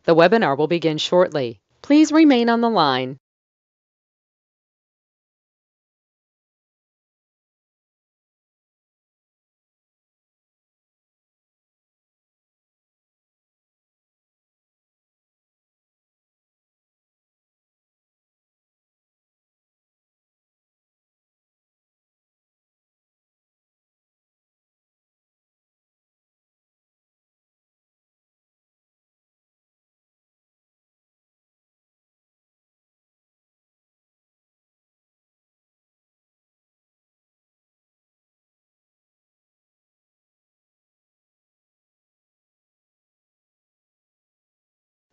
The webinar will begin shortly. Please remain on the line.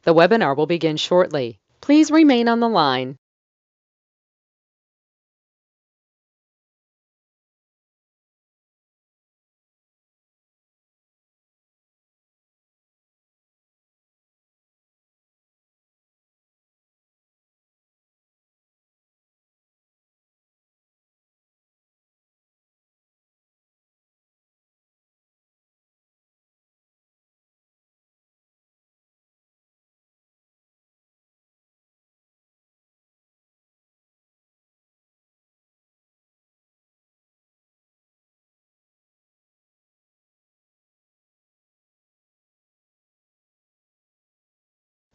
The webinar will begin shortly. Please remain on the line.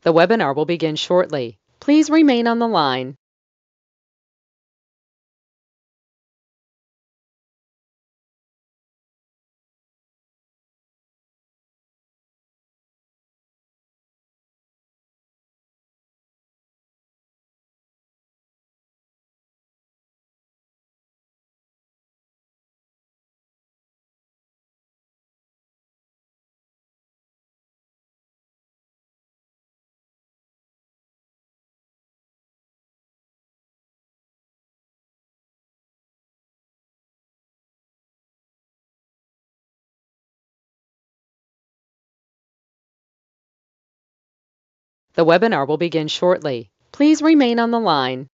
The webinar will begin shortly. Please remain on the line. The webinar will begin shortly. Please remain on the line.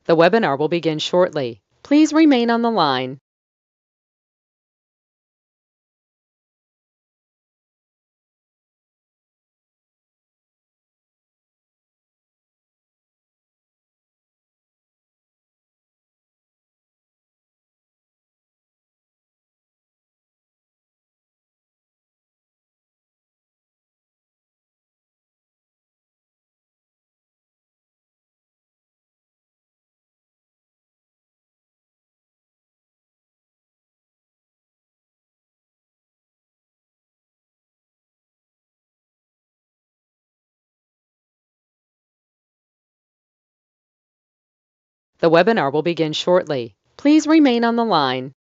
The webinar will begin shortly. Please remain on the line. The webinar will begin shortly. Please remain on the line.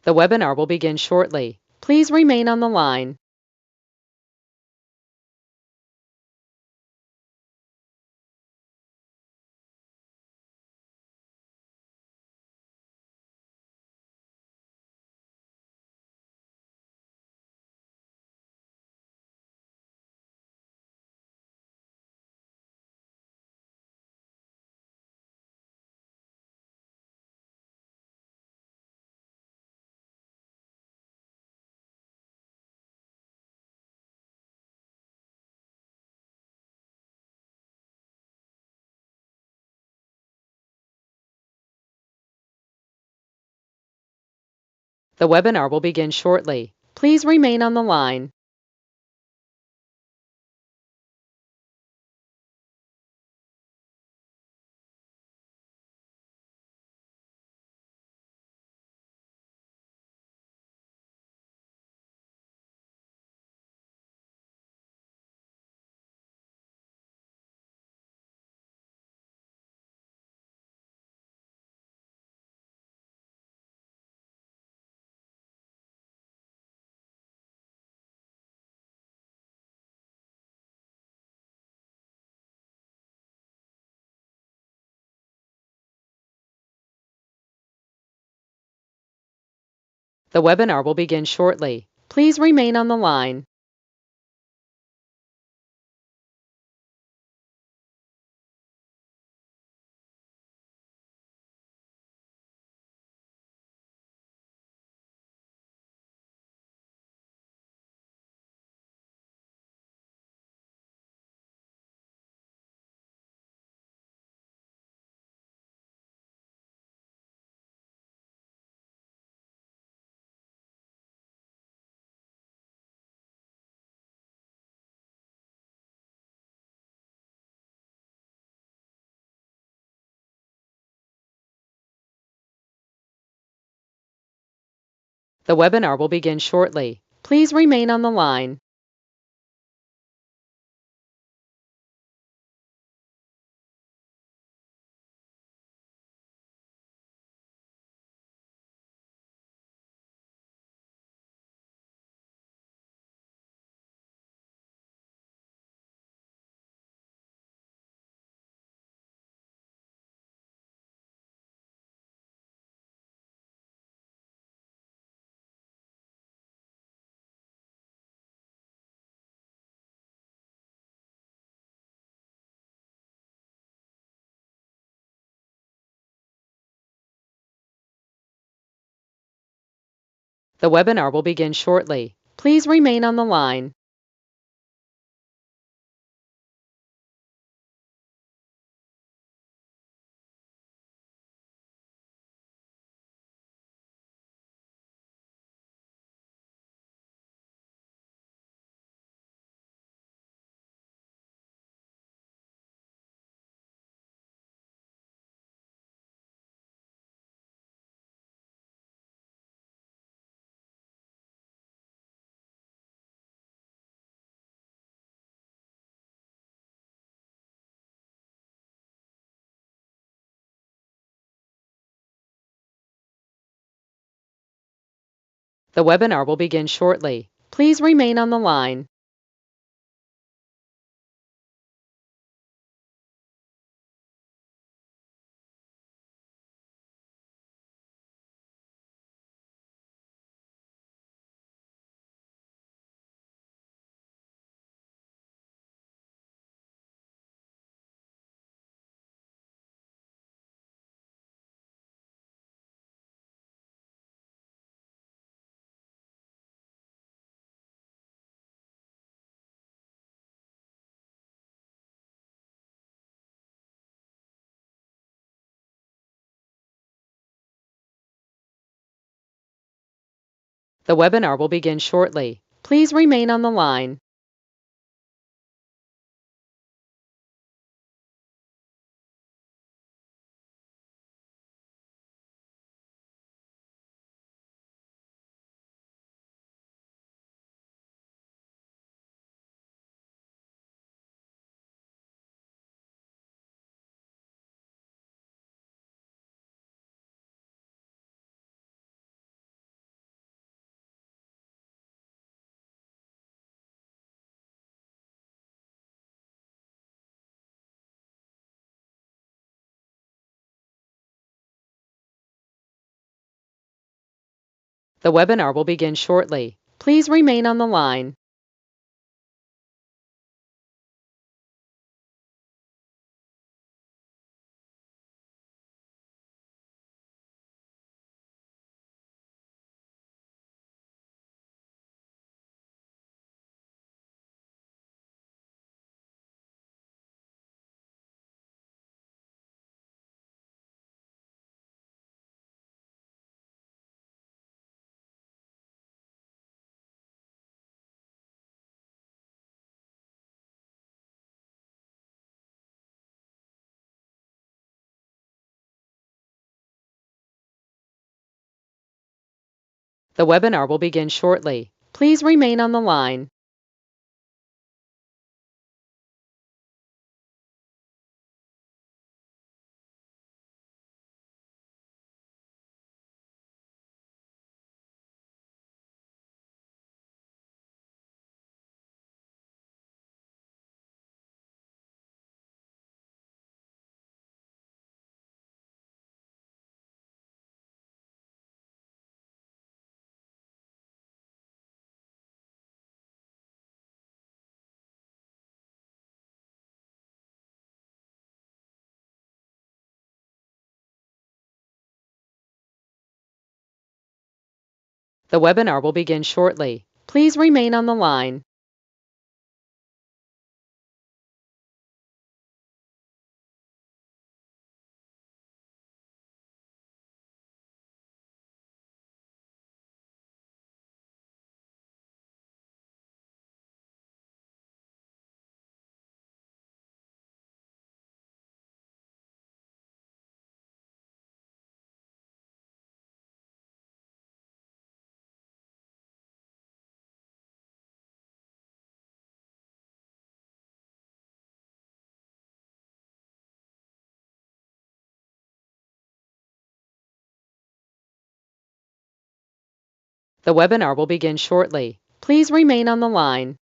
The webinar will begin shortly. Please remain on the line. The webinar will begin shortly. Please remain on the line. The webinar will begin shortly. Please remain on the line. The webinar will begin shortly. Please remain on the line. The webinar will begin shortly. Please remain on the line. The webinar will begin shortly. Please remain on the line. The webinar will begin shortly. Please remain on the line. The webinar will begin shortly. Please remain on the line. The webinar will begin shortly. Please remain on the line. The webinar will begin shortly. Please remain on the line. The webinar will begin shortly. Please remain on the line.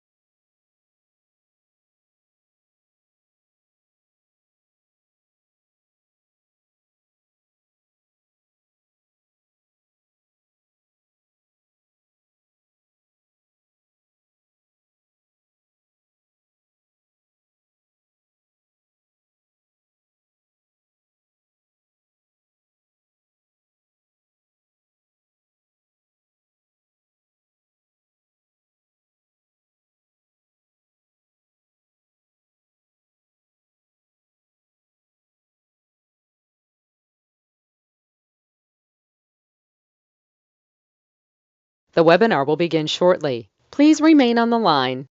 The webinar will begin shortly. Please remain on the line.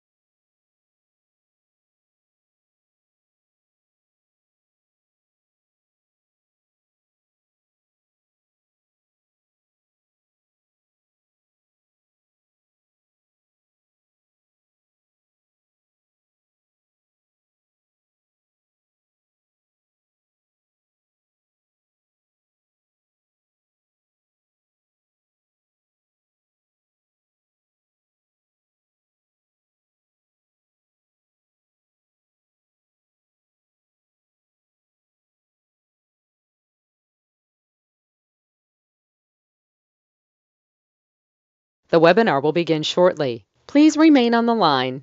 The webinar will begin shortly. Please remain on the line.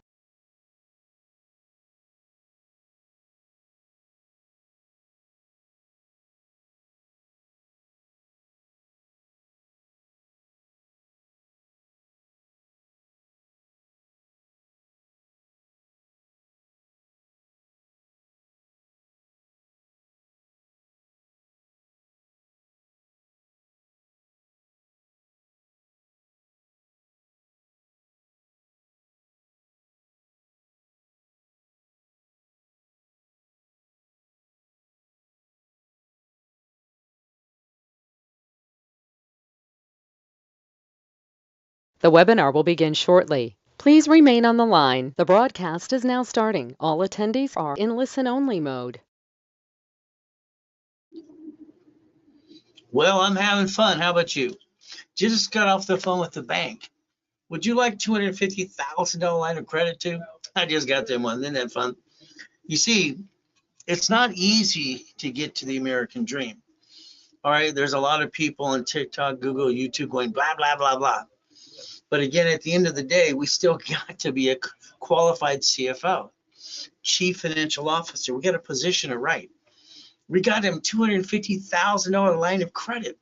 The webinar will begin shortly. Please remain on the line. The broadcast is now starting. All attendees are in listen-only mode. Well, I'm having fun. How about you? Just got off the phone with the bank. Would you like $250,000 line of credit too? I just got them one. Isn't that fun? You see, it's not easy to get to the American dream. All right, there's a lot of people on TikTok, Google, YouTube going blah, blah, blah, blah. But again, at the end of the day, we still got to be a qualified CFO, Chief Financial Officer. We got to position it right. We got him $250,000 line of credit.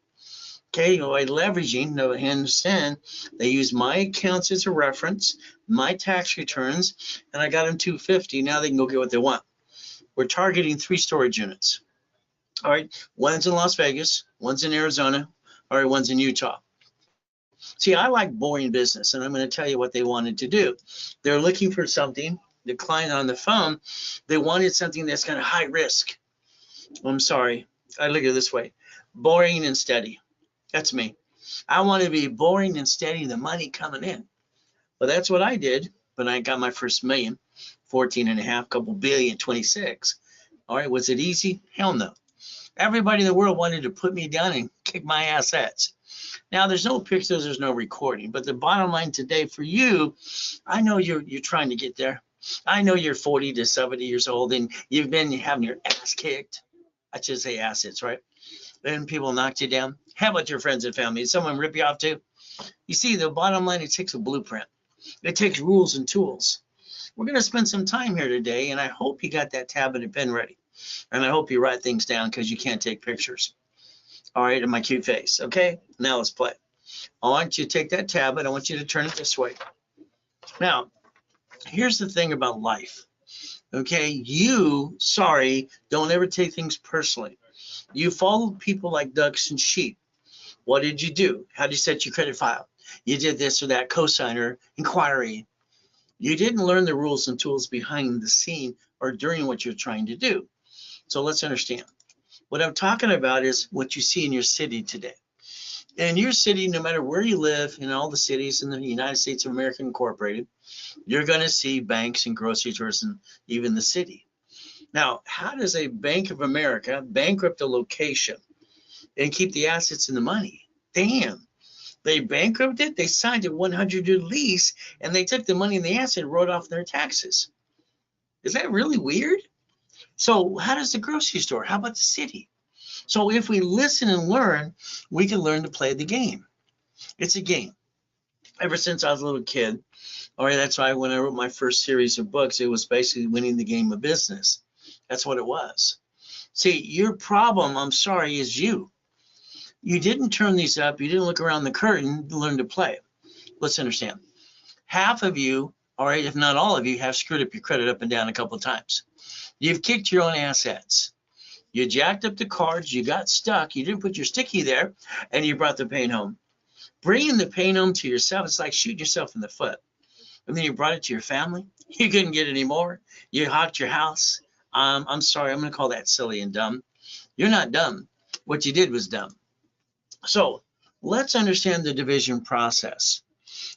Okay, by leveraging, no understand, they use my accounts as a reference, my tax returns, and I got them 250. Now they can go get what they want. We're targeting 3 storage units. All right, one's in Las Vegas, one's in Arizona, all right, one's in Utah. See, I like boring business, and I'm going to tell you what they wanted to do. They're looking for something, the client on the phone, they wanted something that's kind of high risk. I'm sorry, I look at it this way, boring and steady. That's me. I want to be boring and steady, the money coming in. Well, that's what I did when I got my first million, 14 and a half, couple billion, 26. All right, was it easy? Hell no. Everybody in the world wanted to put me down and kick my assets. Now, there's no pictures, there's no recording, but the bottom line today for you, I know you're trying to get there. I know you're 40 to 70 years old and you've been having your ass kicked. I should say assets, right? And people knocked you down. How about your friends and family? Did someone rip you off too? You see, the bottom line, it takes a blueprint. It takes rules and tools. We're going to spend some time here today, and I hope you got that tablet and pen ready. And I hope you write things down because you can't take pictures. All right, in my cute face. Okay, now let's play. I want you to take that tablet. I want you to turn it this way. Now, here's the thing about life. Okay, don't ever take things personally. You followed people like ducks and sheep. What did you do? How did you set your credit file? You did this or that cosigner inquiry. You didn't learn the rules and tools behind the scene or during what you're trying to do. So let's understand. What I'm talking about is what you see in your city today. In your city, no matter where you live, in all the cities in the United States of America Incorporated, you're going to see banks and grocery stores and even the city. Now, how does a Bank of America bankrupt a location and keep the assets and the money? Damn. They bankrupted, they signed a 100-year lease, and they took the money and the asset and wrote off their taxes. Is that really weird? So how does the grocery store? How about the city? So if we listen and learn, we can learn to play the game. It's a game. Ever since I was a little kid, all right, that's why when I wrote my first series of books, it was basically winning the game of business. That's what it was. See, your problem, I'm sorry, is you. You didn't turn these up. You didn't look around the curtain to learn to play. Let's understand. Half of you, all right, if not all of you, have screwed up your credit up and down a couple of times. You've kicked your own assets. You jacked up the cards. You got stuck. You didn't put your sticky there, and you brought the pain home. Bringing the pain home to yourself, it's like shooting yourself in the foot. And then you brought it to your family. You couldn't get any more. You hawked your house. I'm sorry. I'm going to call that silly and dumb. You're not dumb. What you did was dumb. So let's understand the division process.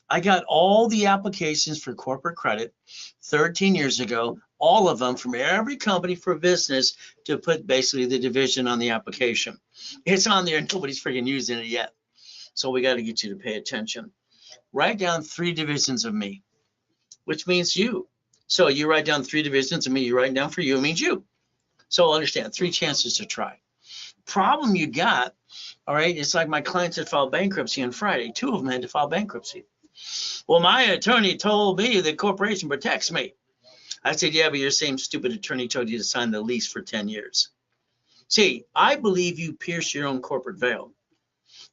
I got all the applications for corporate credit 13 years ago, all of them from every company for business to put basically the division on the application. It's on there and nobody's freaking using it yet. So we got to get you to pay attention. Write down 3 divisions of me, which means you. So you write down 3 divisions of me, you write down for you, it means you. So understand, 3 chances to try. Problem you got, all right, it's like my clients that filed bankruptcy on Friday. 2 of them had to file bankruptcy. Well, my attorney told me the corporation protects me. I said, yeah, but your same stupid attorney told you to sign the lease for 10 years. See, I believe you pierce your own corporate veil.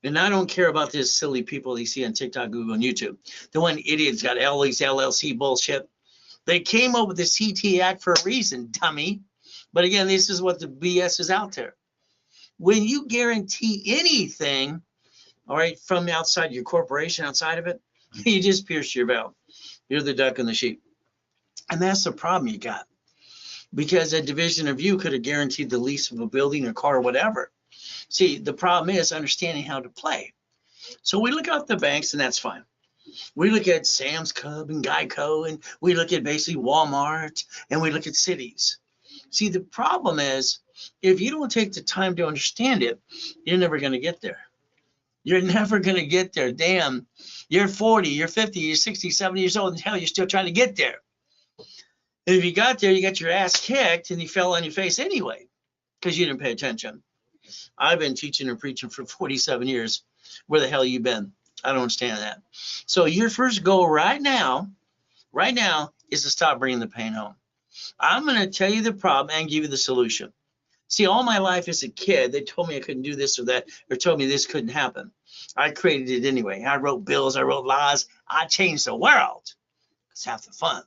And I don't care about this silly people you see on TikTok, Google, and YouTube. The one idiots got all these LLC bullshit. They came up with the CT Act for a reason, dummy. But again, this is what the BS is out there. When you guarantee anything, all right, from outside your corporation, outside of it, you just pierce your veil. You're the duck and the sheep. And that's the problem you got. Because a division of you could have guaranteed the lease of a building or car or whatever. See, the problem is understanding how to play. So we look at the banks, and that's fine. We look at Sam's Club and Geico, and we look at basically Walmart, and we look at cities. See, the problem is, if you don't take the time to understand it, you're never going to get there. You're never going to get there. Damn, you're 40, you're 50, you're 60, 70 years old, and hell, you're still trying to get there. And if you got there, you got your ass kicked, and you fell on your face anyway, because you didn't pay attention. I've been teaching and preaching for 47 years. Where the hell you been? I don't understand that. So your first goal right now is to stop bringing the pain home. I'm going to tell you the problem and give you the solution. See, all my life as a kid, they told me I couldn't do this or that, or told me this couldn't happen. I created it anyway. I wrote bills, I wrote laws, I changed the world. It's half the fun.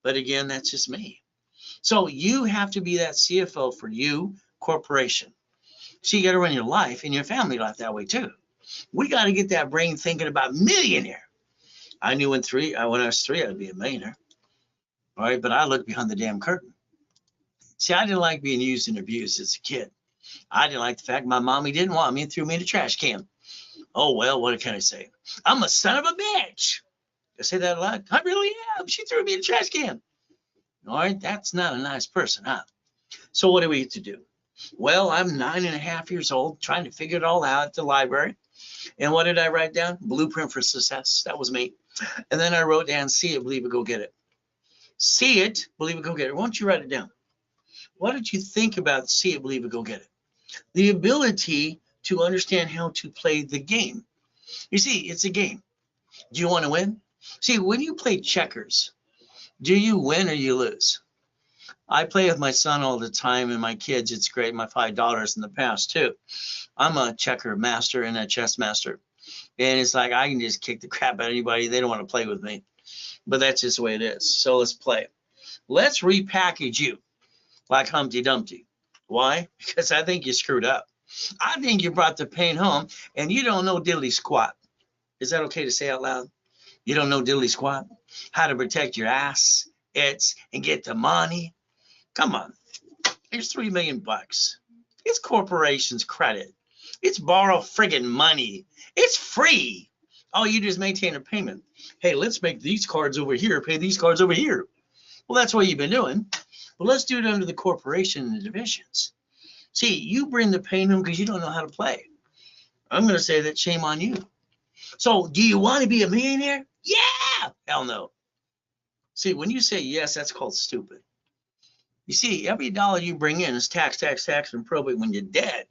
But again, that's just me. So you have to be that CFO for you, corporation. So you got to run your life and your family life that way too. We got to get that brain thinking about millionaire. I knew when I was 3, I'd be a millionaire. All right, but I looked behind the damn curtain. See, I didn't like being used and abused as a kid. I didn't like the fact my mommy didn't want me and threw me in a trash can. Oh, well, what can I say? I'm a son of a bitch. I say that a lot. I really am. She threw me in a trash can. All right, that's not a nice person, huh? So what do we get to do? Well, I'm 9.5 years old, trying to figure it all out at the library. And what did I write down? Blueprint for success. That was me. And then I wrote down, see it, believe it, go get it. See it, believe it, go get it. Why don't you write it down? What did you think about see it, believe it, go get it? The ability to understand how to play the game. You see, it's a game. Do you want to win? See, when you play checkers, do you win or you lose? I play with my son all the time and my kids. It's great. My 5 daughters in the past too. I'm a checker master and a chess master. And it's like I can just kick the crap out of anybody. They don't want to play with me. But that's just the way it is. So let's play. Let's repackage you like Humpty Dumpty. Why? Because I think you screwed up. I think you brought the pain home and you don't know diddly squat. Is that okay to say out loud? You don't know diddly squat? How to protect your ass, and get the money? Come on. Here's $3 million. It's corporations credit. It's borrow friggin' money. It's free. All you do is maintain a payment. Hey, let's make these cards over here, pay these cards over here. Well, that's what you've been doing. Well, let's do it under the corporation and the divisions. See, you bring the pain home because you don't know how to play. I'm going to say that shame on you. So do you want to be a millionaire? Yeah. Hell no. See, when you say yes, that's called stupid. You see, every dollar you bring in is tax, and probate when you're dead.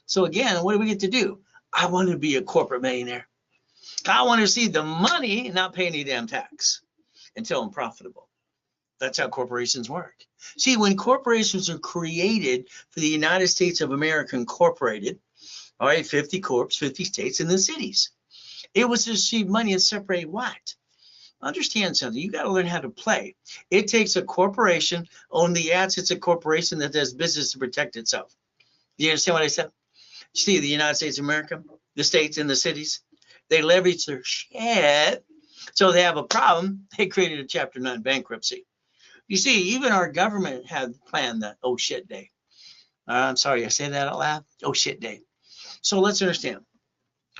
So again, what do we get to do? I want to be a corporate millionaire. I want to see the money and not pay any damn tax until I'm profitable. That's how corporations work. See, when corporations are created for the United States of America Incorporated, all right, 50 corps, 50 states, and the cities, it was to receive money and separate what? Understand something. You got to learn how to play. It takes a corporation, own the assets, a corporation that does business to protect itself. Do you understand what I said? See, the United States of America, the states and the cities, they leverage their shit. So they have a problem. They created a Chapter 9 bankruptcy. You see, even our government had planned that oh shit day. I'm sorry, I say that out loud. Oh shit day. So let's understand.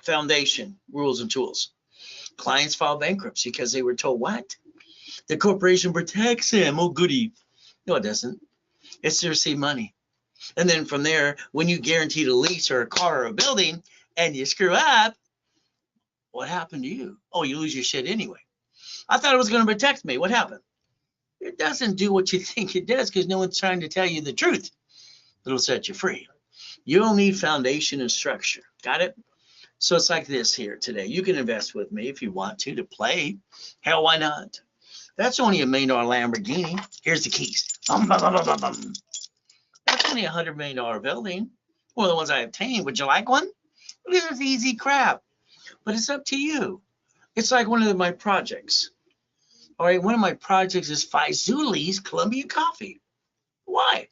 Foundation, rules and tools. Clients file bankruptcy because they were told what? The corporation protects them. Oh, goody. No, it doesn't. It's to receive money. And then from there, when you guaranteed a lease or a car or a building and you screw up, what happened to you? Oh, you lose your shit anyway. I thought it was going to protect me. What happened? It doesn't do what you think it does because no one's trying to tell you the truth. It'll set you free. You'll need foundation and structure. Got it? So it's like this here today. You can invest with me if you want to play. Hell, why not? That's only $1 million Lamborghini. Here's the keys. That's only $100 million building. One of the ones I obtained. Would you like one? This is easy crap. But it's up to you. It's like one of my projects. All right, one of my projects is Faizuli's Columbia Coffee. Why?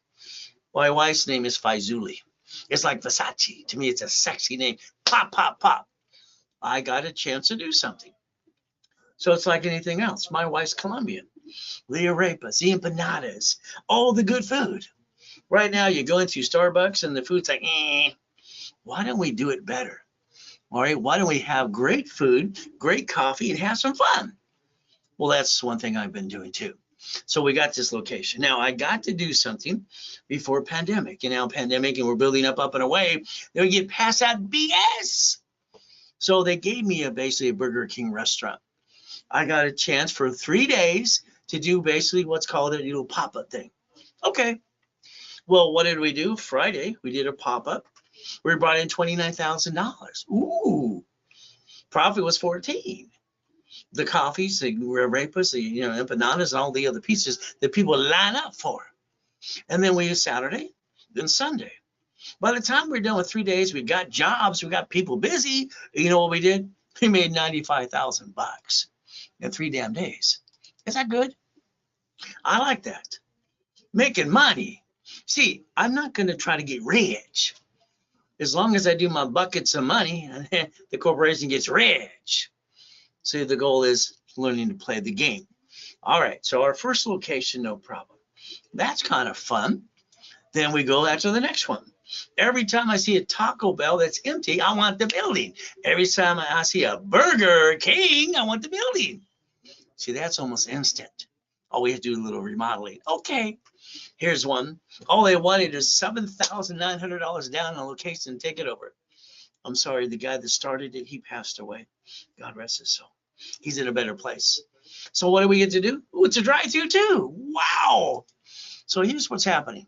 My wife's name is Faizuli. It's like Versace. To me, it's a sexy name. Pop, pop, pop. I got a chance to do something. So it's like anything else. My wife's Colombian. The arepas, the empanadas, all the good food. Right now, you go into Starbucks and the food's like, Why don't we do it better? All right, why don't we have great food, great coffee, and have some fun? Well, that's one thing I've been doing too. So we got this location. Now, I got to do something before pandemic. And now pandemic, and we're building up and away. Then we get past that BS. So they gave me basically a Burger King restaurant. I got a chance for 3 days to do basically what's called a little pop-up thing. Okay. Well, what did we do? Friday, we did a pop-up. We brought in $29,000. Ooh. Profit was 14. The coffees, the arepas, the empanadas, and all the other pieces that people line up for. And then we use Saturday, then Sunday. By the time we're done with 3 days, we got jobs, we got people busy. You know what we did? We made $95,000 in 3 damn days. Is that good? I like that. Making money. See, I'm not going to try to get rich. As long as I do my buckets of money, the corporation gets rich. So the goal is learning to play the game. All right, so our first location, no problem. That's kind of fun. Then we go after the next one. Every time I see a Taco Bell that's empty, I want the building. Every time I see a Burger King, I want the building. See, that's almost instant. All we have to do is a little remodeling. Okay, here's one. All they wanted is $7,900 down on location and take it over. I'm sorry, the guy that started it, he passed away. God rest his soul. He's in a better place. So what do we get to do? Ooh, it's a drive-through too. Wow. So here's what's happening.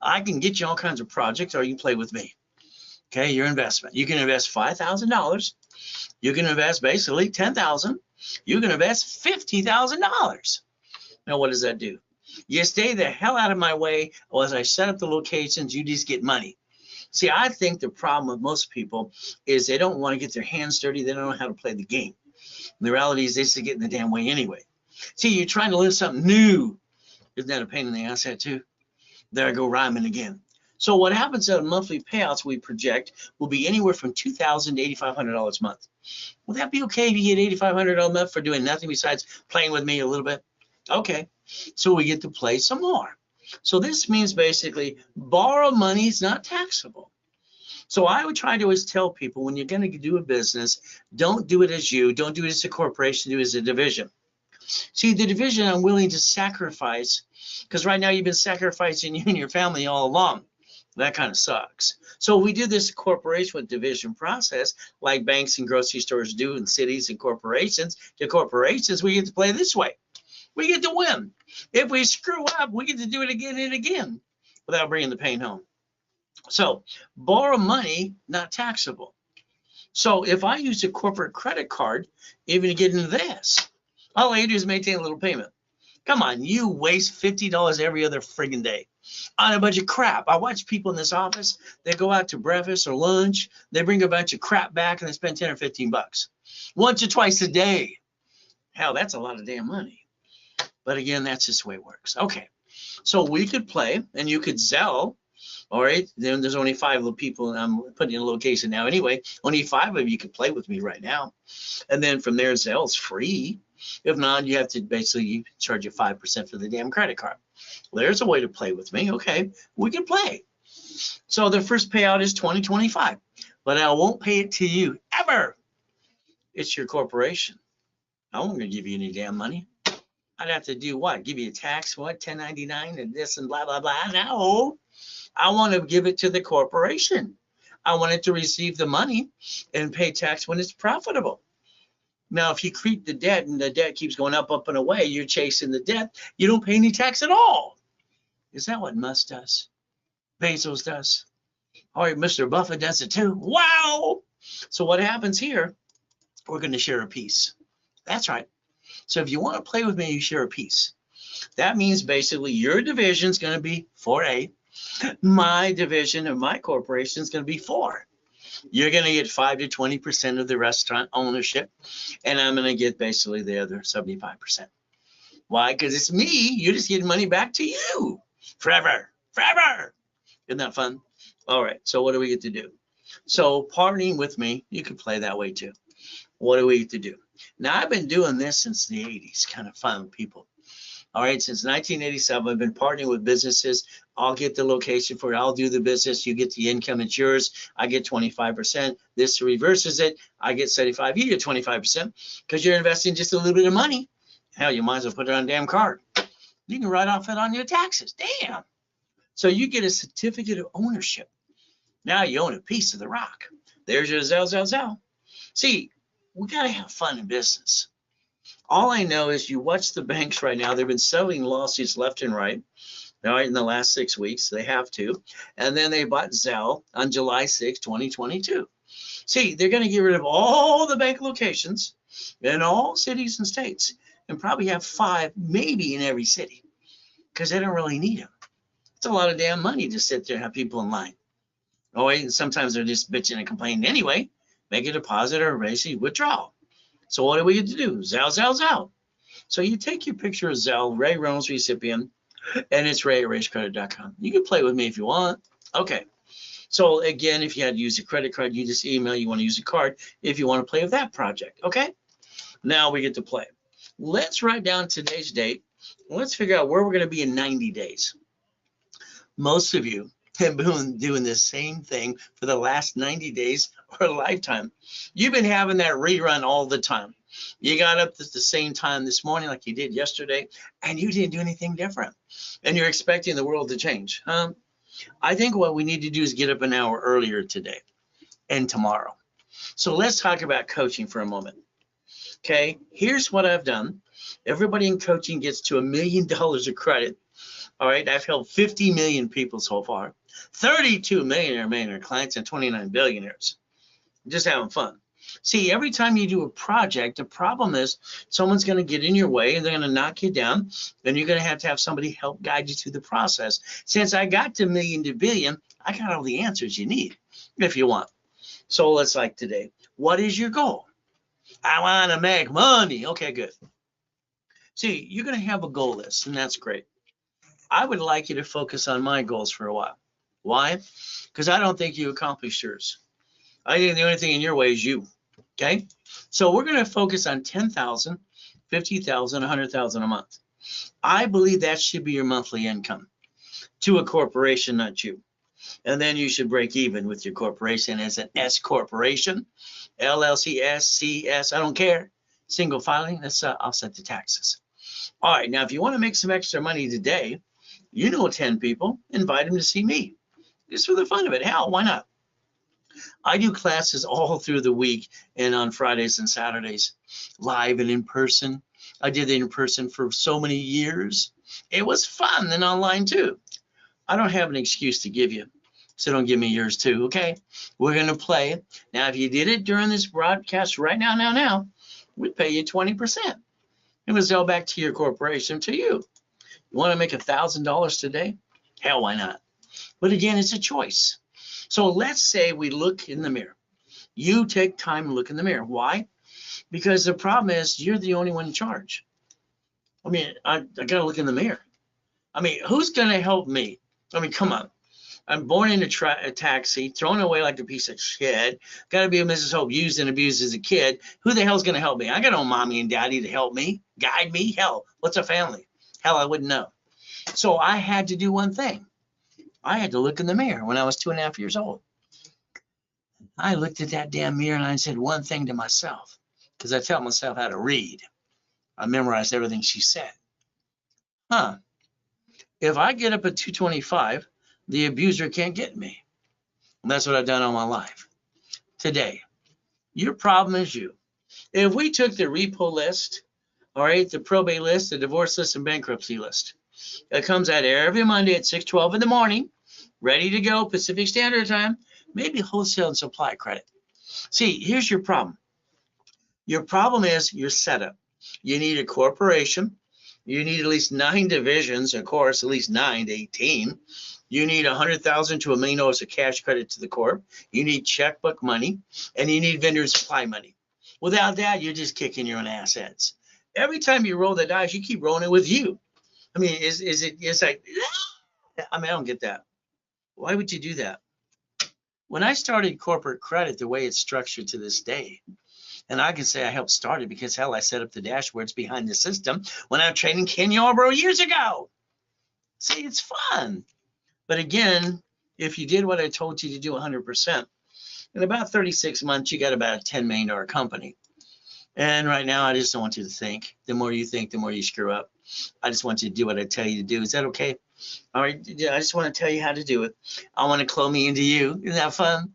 I can get you all kinds of projects, or you play with me. Okay, your investment. You can invest $5,000. You can invest basically $10,000. You can invest $50,000. Now, what does that do? You stay the hell out of my way as I set up the locations. You just get money. See, I think the problem with most people is they don't want to get their hands dirty. They don't know how to play the game. The reality is they just get in the damn way anyway. See, you're trying to learn something new. Isn't that a pain in the ass, that too? There I go rhyming again. So what happens at monthly payouts we project will be anywhere from $2,000 to $8,500 a month. Will that be okay if you get $8,500 a month for doing nothing besides playing with me a little bit? Okay, so we get to play some more. So this means basically borrow money is not taxable. So I would try to always tell people when you're going to do a business, don't do it as you, don't do it as a corporation, do it as a division. See, the division I'm willing to sacrifice, because right now you've been sacrificing you and your family all along. That kind of sucks. So we do this corporation with division process, like banks and grocery stores do, and cities and corporations. To corporations, we get to play this way. We get to win. If we screw up, we get to do it again and again without bringing the pain home. So borrow money, not taxable. So if I use a corporate credit card, even to get into this, all I do is maintain a little payment. Come on, you waste $50 every other friggin' day on a bunch of crap. I watch people in this office, they go out to breakfast or lunch, they bring a bunch of crap back and they spend 10 or 15 bucks once or twice a day. Hell, that's a lot of damn money. But again, that's just the way it works. Okay, so we could play and you could sell. All right, then there's only 5 little people, and I'm putting in a location now anyway. Only 5 of you can play with me right now. And then from there, sales free. If not, you have to basically charge you 5% for the damn credit card. Well, there's a way to play with me. Okay, we can play. So the first payout is $20.25, but I won't pay it to you ever. It's your corporation. I won't give you any damn money. I'd have to do what? Give you a tax, what, 1099 and this and blah, blah, blah. No, I want to give it to the corporation. I want it to receive the money and pay tax when it's profitable. Now, if you creep the debt and the debt keeps going up and away, you're chasing the debt, you don't pay any tax at all. Is that what Musk does? Bezos does? All right, Mr. Buffett does it too. Wow. So what happens here, we're going to share a piece. That's right. So if you want to play with me, you share a piece. That means basically your division is going to be 4A. My division of my corporation is going to be 4. You're going to get 5 to 20% of the restaurant ownership, and I'm going to get basically the other 75%. Why? Because it's me. You're just getting money back to you forever, forever. Isn't that fun? All right. So what do we get to do? So partnering with me, you can play that way too. What do we get to do? Now, I've been doing this since the 80s, kind of fun with people. All right, since 1987, I've been partnering with businesses. I'll get the location for it. I'll do the business. You get the income. It's yours. I get 25%. This reverses it. I get 75. You get 25% because you're investing just a little bit of money. Hell, you might as well put it on a damn card. You can write off it on your taxes. Damn. So you get a certificate of ownership. Now you own a piece of the rock. There's your Zell. See, we got to have fun in business. All I know is you watch the banks right now. They've been settling lawsuits left and right. All right, in the last 6 weeks, they have to. And then they bought Zelle on July 6, 2022. See, they're going to get rid of all the bank locations in all cities and states and probably have 5 maybe in every city because they don't really need them. It's a lot of damn money to sit there and have people in line. Oh, wait, and sometimes they're just bitching and complaining anyway. Make a deposit or basically withdrawal. So what do we get to do? Zelle. So you take your picture of Zelle, Ray Reynolds recipient, and it's ray@racecredit.com. You can play with me if you want. Okay. So again, if you had to use a credit card, you just email you want to use a card if you want to play with that project. Okay. Now we get to play. Let's write down today's date. Let's figure out where we're going to be in 90 days. Most of you and been doing the same thing for the last 90 days or a lifetime. You've been having that rerun all the time. You got up at the same time this morning like you did yesterday, and you didn't do anything different. And you're expecting the world to change. I think what we need to do is get up an hour earlier today and tomorrow. So let's talk about coaching for a moment. Okay, here's what I've done. Everybody in coaching gets to $1 million of credit. All right, I've helped 50 million people so far, 32 millionaire clients, and 29 billionaires. Just having fun. See, every time you do a project, the problem is someone's going to get in your way and they're going to knock you down. Then you're going to have somebody help guide you through the process. Since I got to million to billion, I got all the answers you need if you want. So let's like today. What is your goal? I want to make money. Okay, good. See, you're going to have a goal list, and that's great. I would like you to focus on my goals for a while. Why? Because I don't think you accomplished yours. I think the only thing in your way is you. Okay? So we're going to focus on 10,000, 50,000, 100,000 a month. I believe that should be your monthly income to a corporation, not you. And then you should break even with your corporation as an S corporation, LLC, SCS, I don't care. Single filing, let's offset the taxes. All right, now if you want to make some extra money today, you know 10 people, invite them to see me. Just for the fun of it. Hell, why not? I do classes all through the week and on Fridays and Saturdays, live and in person. I did it in person for so many years. It was fun and online too. I don't have an excuse to give you, so don't give me yours too, okay? We're going to play. Now, if you did it during this broadcast right now, we'd pay you 20%. It was all back to your corporation, to you. You want to make $1,000 today? Hell, why not? But again, it's a choice. So let's say we look in the mirror. You take time and look in the mirror. Why? Because the problem is you're the only one in charge. I mean, I got to look in the mirror. I mean, who's going to help me? I mean, come on. I'm born in a taxi, thrown away like a piece of shit. Got to be a Mrs. Hope, used and abused as a kid. Who the hell's going to help me? I got no mommy and daddy to help me, guide me. Hell, what's a family? Hell, I wouldn't know. So I had to do one thing. I had to look in the mirror when I was 2.5 years old. I looked at that damn mirror and I said one thing to myself, because I taught myself how to read. I memorized everything she said. If I get up at 225, the abuser can't get me. And that's what I've done all my life. Today, your problem is you. If we took the repo list, all right, the probate list, the divorce list, and bankruptcy list, it comes out every Monday at 6:12 in the morning, ready to go, Pacific Standard Time, maybe wholesale and supply credit. See, here's your problem. Your problem is your setup. You need a corporation. You need at least 9 divisions, of course, at least 9 to 18. You need 100,000 to $1 million of cash credit to the corp. You need checkbook money, and you need vendor supply money. Without that, you're just kicking your own assets. Every time you roll the dice, you keep rolling it with you. I mean, it's like, I mean, I don't get that. Why would you do that? When I started corporate credit the way it's structured to this day, and I can say I helped start it because, hell, I set up the dashboards behind the system when I was training Ken Yarbrough years ago. See, it's fun. But again, if you did what I told you to do 100%, in about 36 months, you got about a $10 million company. And right now, I just don't want you to think. The more you think, the more you screw up. I just want you to do what I tell you to do. Is that okay? All right. I just want to tell you how to do it. I want to clone me into you. Isn't that fun?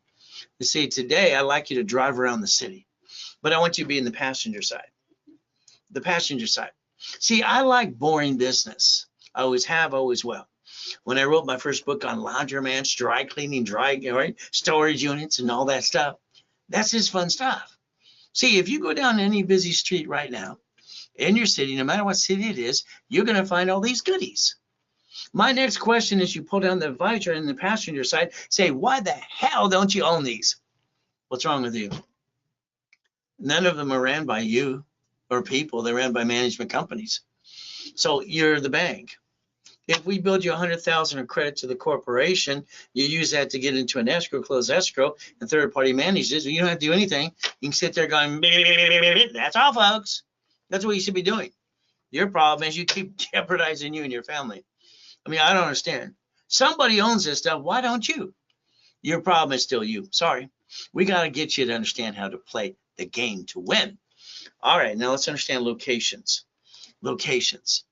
You see, today, I'd like you to drive around the city. But I want you to be in the passenger side. The passenger side. See, I like boring business. I always have, always will. When I wrote my first book on laundromats, dry cleaning, right, storage units and all that stuff, that's just fun stuff. See, if you go down any busy street right now in your city, no matter what city it is, you're going to find all these goodies. My next question is you pull down the visor in the passenger side, say, why the hell don't you own these? What's wrong with you? None of them are ran by you or people. They're ran by management companies. So you're the bank. If we build you 100,000 of credit to the corporation, you use that to get into an escrow, close escrow, and third-party manages. You don't have to do anything. You can sit there going, that's all, folks. That's what you should be doing. Your problem is you keep jeopardizing you and your family. I mean, I don't understand. Somebody owns this stuff. Why don't you? Your problem is still you. Sorry. We got to get you to understand how to play the game to win. All right, now let's understand locations. Locations.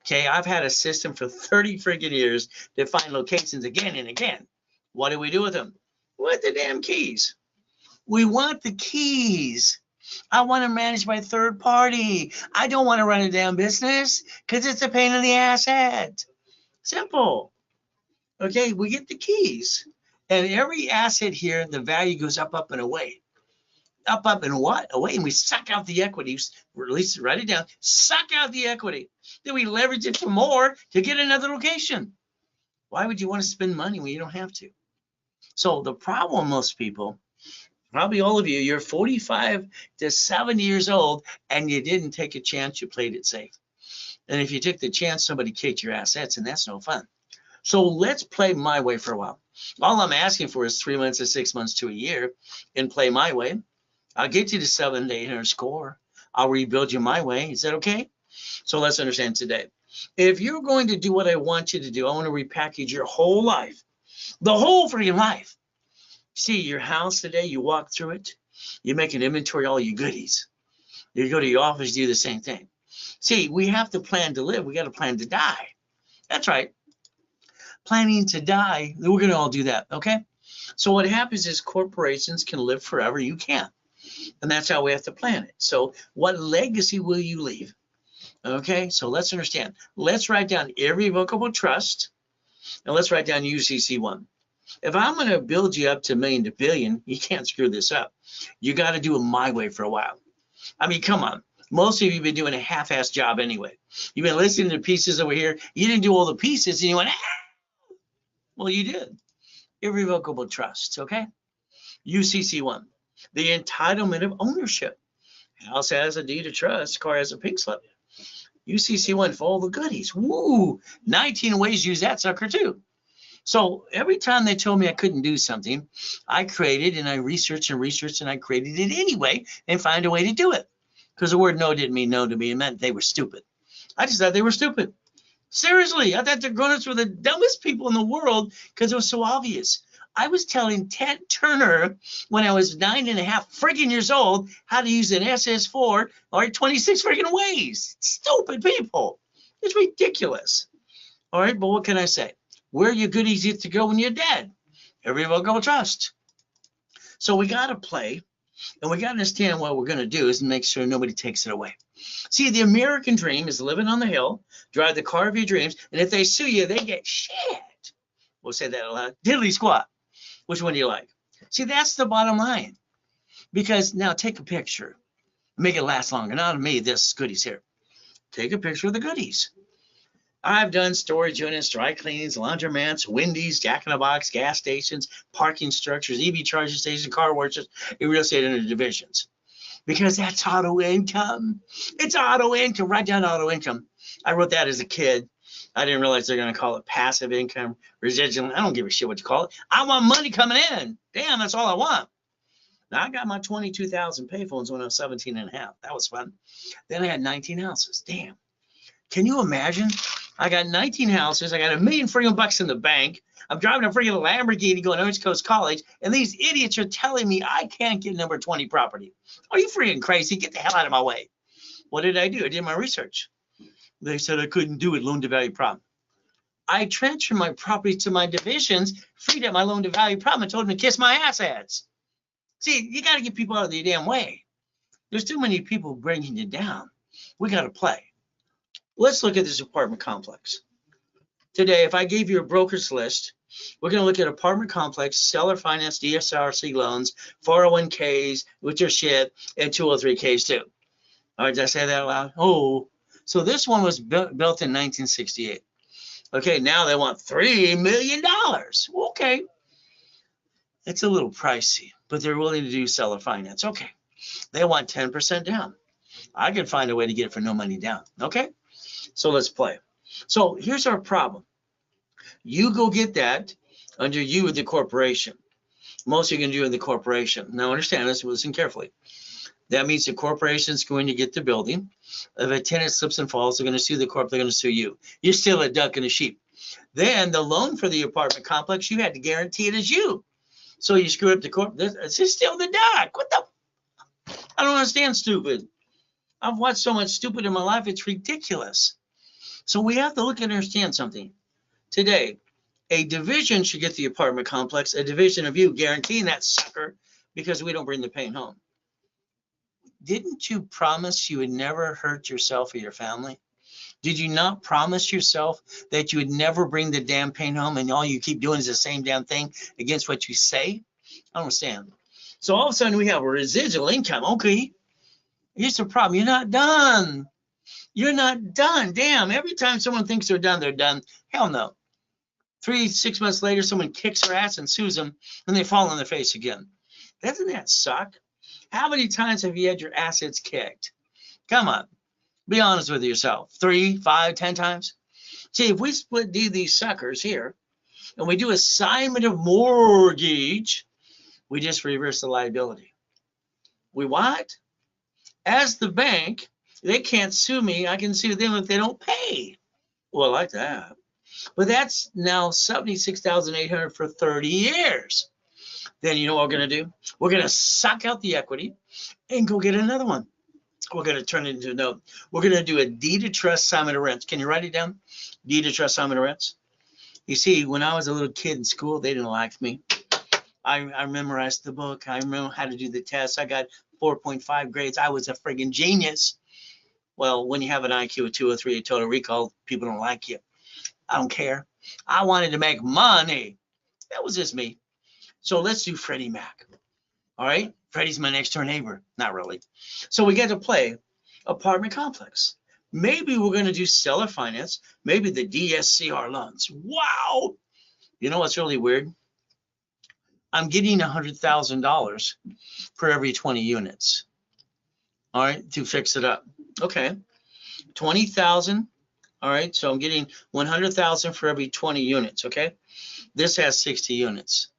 Okay, I've had a system for 30 freaking years to find locations again and again. What do we do with them? With the damn keys. We want the keys. I want to manage my third party. I don't want to run a damn business because it's a pain in the ass head. Simple. Okay, we get the keys. And every asset here, the value goes up, up, and away. Up, up, and what? Away. And we suck out the equity. Release it, write it down. Suck out the equity. Then we leverage it for more to get another location. Why would you want to spend money when you don't have to? So the problem, most people, probably all of you, you're 45 to 70 years old and you didn't take a chance, you played it safe. And if you took the chance, somebody kicked your assets, and that's no fun. So let's play my way for a while. All I'm asking for is 3 months to 6 months to a year and play my way. I'll get you to 700 to 800 score. I'll rebuild you my way. Is that okay? So let's understand today. If you're going to do what I want you to do, I want to repackage your whole life, the whole freaking life. See, your house today, you walk through it, you make an inventory of all your goodies. You go to your office, do the same thing. See, we have to plan to live. We got to plan to die. That's right. Planning to die, we're going to all do that, okay? So what happens is corporations can live forever. You can't. And that's how we have to plan it. So what legacy will you leave? Okay, so let's understand. Let's write down irrevocable trust, and let's write down UCC1. If I'm going to build you up to million to billion, you can't screw this up. You got to do it my way for a while. I mean, come on. Most of you have been doing a half-assed job anyway. You've been listening to pieces over here. You didn't do all the pieces, and you went, ah! Well, you did. Irrevocable trust, okay? UCC1, the entitlement of ownership. House has a deed of trust. Car has a pink slip. UCC1 for all the goodies. Woo! 19 ways to use that sucker too. So every time they told me I couldn't do something, I created and I researched and I created it anyway and find a way to do it. Because the word no didn't mean no to me. It meant they were stupid. I just thought they were stupid. Seriously, I thought the grown-ups were the dumbest people in the world because it was so obvious. I was telling Ted Turner when I was 9.5 freaking years old how to use an SS4 or 26 freaking ways. Stupid people. It's ridiculous. All right, but what can I say? Where your goodies get to go when you're dead? Irrevocable trust. So we got to play, and we got to understand what we're going to do is make sure nobody takes it away. See, the American dream is living on the hill, drive the car of your dreams, and if they sue you, they get shit. We'll say that aloud. Diddly squat. Which one do you like? See, that's the bottom line. Because now take a picture. Make it last longer. Not of me, this goodies here. Take a picture of the goodies. I've done storage units, dry cleanings, laundromats, Wendy's, Jack in the Box, gas stations, parking structures, EV charging stations, car washes, and real estate under divisions. Because that's auto income. It's auto income. Write down auto income. I wrote that as a kid. I didn't realize they're going to call it passive income, residual. I don't give a shit what you call it. I want money coming in. Damn, that's all I want. Now, I got my 22,000 payphones when I was 17 and a half. That was fun. Then I had 19 houses. Damn. Can you imagine? I got 19 houses. I got $1 million freaking bucks in the bank. I'm driving a freaking Lamborghini going to Orange Coast College, and these idiots are telling me I can't get number 20 property. Are you freaking crazy? Get the hell out of my way. What did I do? I did my research. They said I couldn't do it, loan to value problem. I transferred my property to my divisions, freed up my loan to value problem, and told them to kiss my ass ads. See, you got to get people out of the damn way. There's too many people bringing you down. We got to play. Let's look at this apartment complex. Today, if I gave you a broker's list, we're going to look at apartment complex, seller finance, DSRC loans, 401ks, with your shit, and 203ks too. All right, did I say that aloud? Oh. So this one was built in 1968. Okay, now they want $3 million. Okay. It's a little pricey, but they're willing to do seller finance. Okay. They want 10% down. I can find a way to get it for no money down. Okay. So let's play. So here's our problem. You go get that under you with the corporation. Most you can do in the corporation. Now understand this, listen carefully. That means the corporation is going to get the building. If a tenant slips and falls, they're going to sue the corp, they're going to sue you. You're still a duck and a sheep. Then the loan for the apartment complex, you had to guarantee it as you. So you screw up the corp. This is still the doc. What the? I don't understand stupid. I've watched so much stupid in my life. It's ridiculous. So we have to look and understand something. Today, a division should get the apartment complex, a division of you guaranteeing that sucker because we don't bring the pain home. Didn't you promise you would never hurt yourself or your family? Did you not promise yourself that you would never bring the damn pain home and all you keep doing is the same damn thing against what you say? I don't understand. So all of a sudden we have a residual income. Okay, here's the problem. You're not done. You're not done. Damn, every time someone thinks they're done, they're done. Hell no. 6 months later, someone kicks their ass and sues them, and they fall on their face again. Doesn't that suck? How many times have you had your assets kicked? Come on. Be honest with yourself. 3, 5, 10 times? See, if we split these suckers here, and we do assignment of mortgage, we just reverse the liability. We what? As the bank, they can't sue me. I can sue them if they don't pay. Well, I like that. But that's now $76,800 for 30 years. Then you know what we're going to do? We're going to suck out the equity and go get another one. We're going to turn it into a note. We're going to do a deed of trust assignment of rents. Can you write it down? Deed of trust assignment of rents. You see, when I was a little kid in school, they didn't like me. I memorized the book. I remember how to do the test. I got 4.5 grades. I was a friggin' genius. Well, when you have an IQ of 203, a total recall, people don't like you. I don't care. I wanted to make money. That was just me. So let's do Freddie Mac. All right? Freddie's my next door neighbor. Not really. So we get to play apartment complex. Maybe we're going to do seller finance. Maybe the DSCR loans. Wow. You know what's really weird? I'm getting $100,000 for every 20 units. All right, to fix it up. Okay, 20,000. All right, so I'm getting 100,000 for every 20 units. Okay, this has 60 units.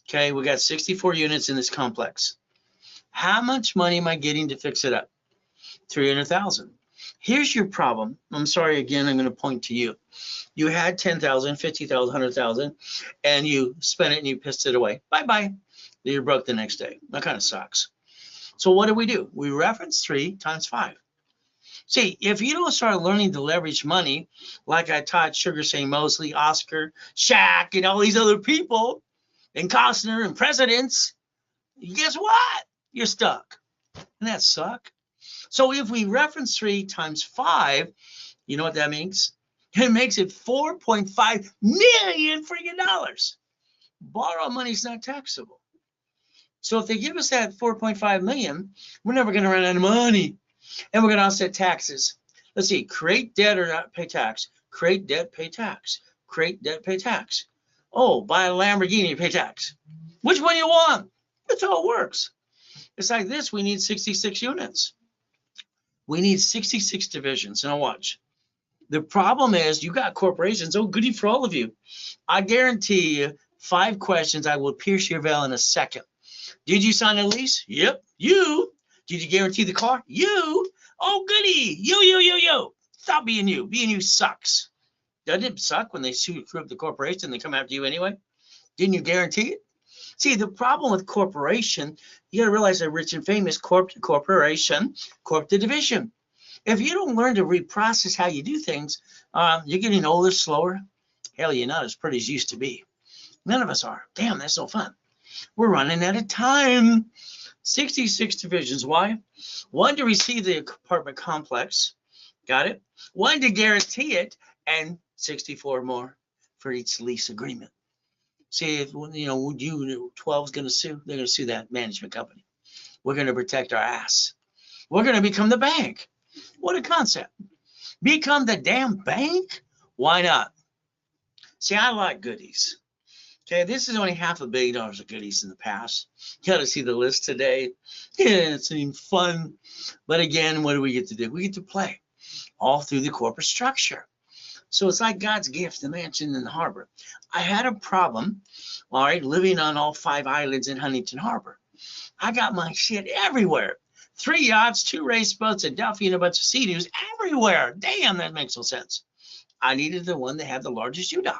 Okay, we got 64 units in this complex. How much money am I getting to fix it up? 300,000. Here's your problem. I'm sorry again. I'm going to point to you. You had 10,000, 50,000, 100,000, and you spent it and you pissed it away. Bye-bye. You're broke the next day. That kind of sucks. So what do? We reference 3 times 5. See, if you don't start learning to leverage money, like I taught Sugar Shane Mosley, Oscar, Shaq, and all these other people, and Costner and presidents, guess what? You're stuck. And that suck. So if we reference 3 times 5, you know what that means? It makes it $4.5 million freaking dollars. Borrow money is not taxable. So if they give us that 4.5 million, we're never going to run out of money. And we're going to offset taxes. Let's see, create debt or not pay tax. Create debt, pay tax. Create debt, pay tax. Oh, buy a Lamborghini, pay tax. Which one you want? That's how it works. It's like this, we need 66 units. We need 66 divisions. Now watch. The problem is you got corporations. Oh, goody for all of you. I guarantee you 5 questions, I will pierce your veil in a second. Did you sign a lease? Yep. You. Did you guarantee the car? You. Oh, goody. You. Stop being you. Being you sucks. Doesn't it suck when they screw up the corporation and they come after you anyway? Didn't you guarantee it? See, the problem with corporation, you got to realize they're rich and famous. Corporation, corp to division. If you don't learn to reprocess how you do things, you're getting older, slower. Hell, you're not as pretty as you used to be. None of us are. Damn, that's no fun. We're running out of time. 66 divisions. Why? 1 to receive the apartment complex. Got it? 1 to guarantee it, and 64 more for each lease agreement. See, if 12 is going to sue, they're going to sue that management company. We're going to protect our ass. We're going to become the bank. What a concept. Become the damn bank? Why not? See, I like goodies. Okay, this is only $500 million of goodies in the past. You got to see the list today. Yeah, it seemed fun. But again, what do we get to do? We get to play all through the corporate structure. So it's like God's gift, the mansion in the harbor. I had a problem, all right, living on all 5 islands in Huntington Harbor. I got my shit everywhere. 3 yachts, 2 race boats, a Duffy, and a bunch of Sea-Doos everywhere. Damn, that makes no sense. I needed the one that had the largest UDOC.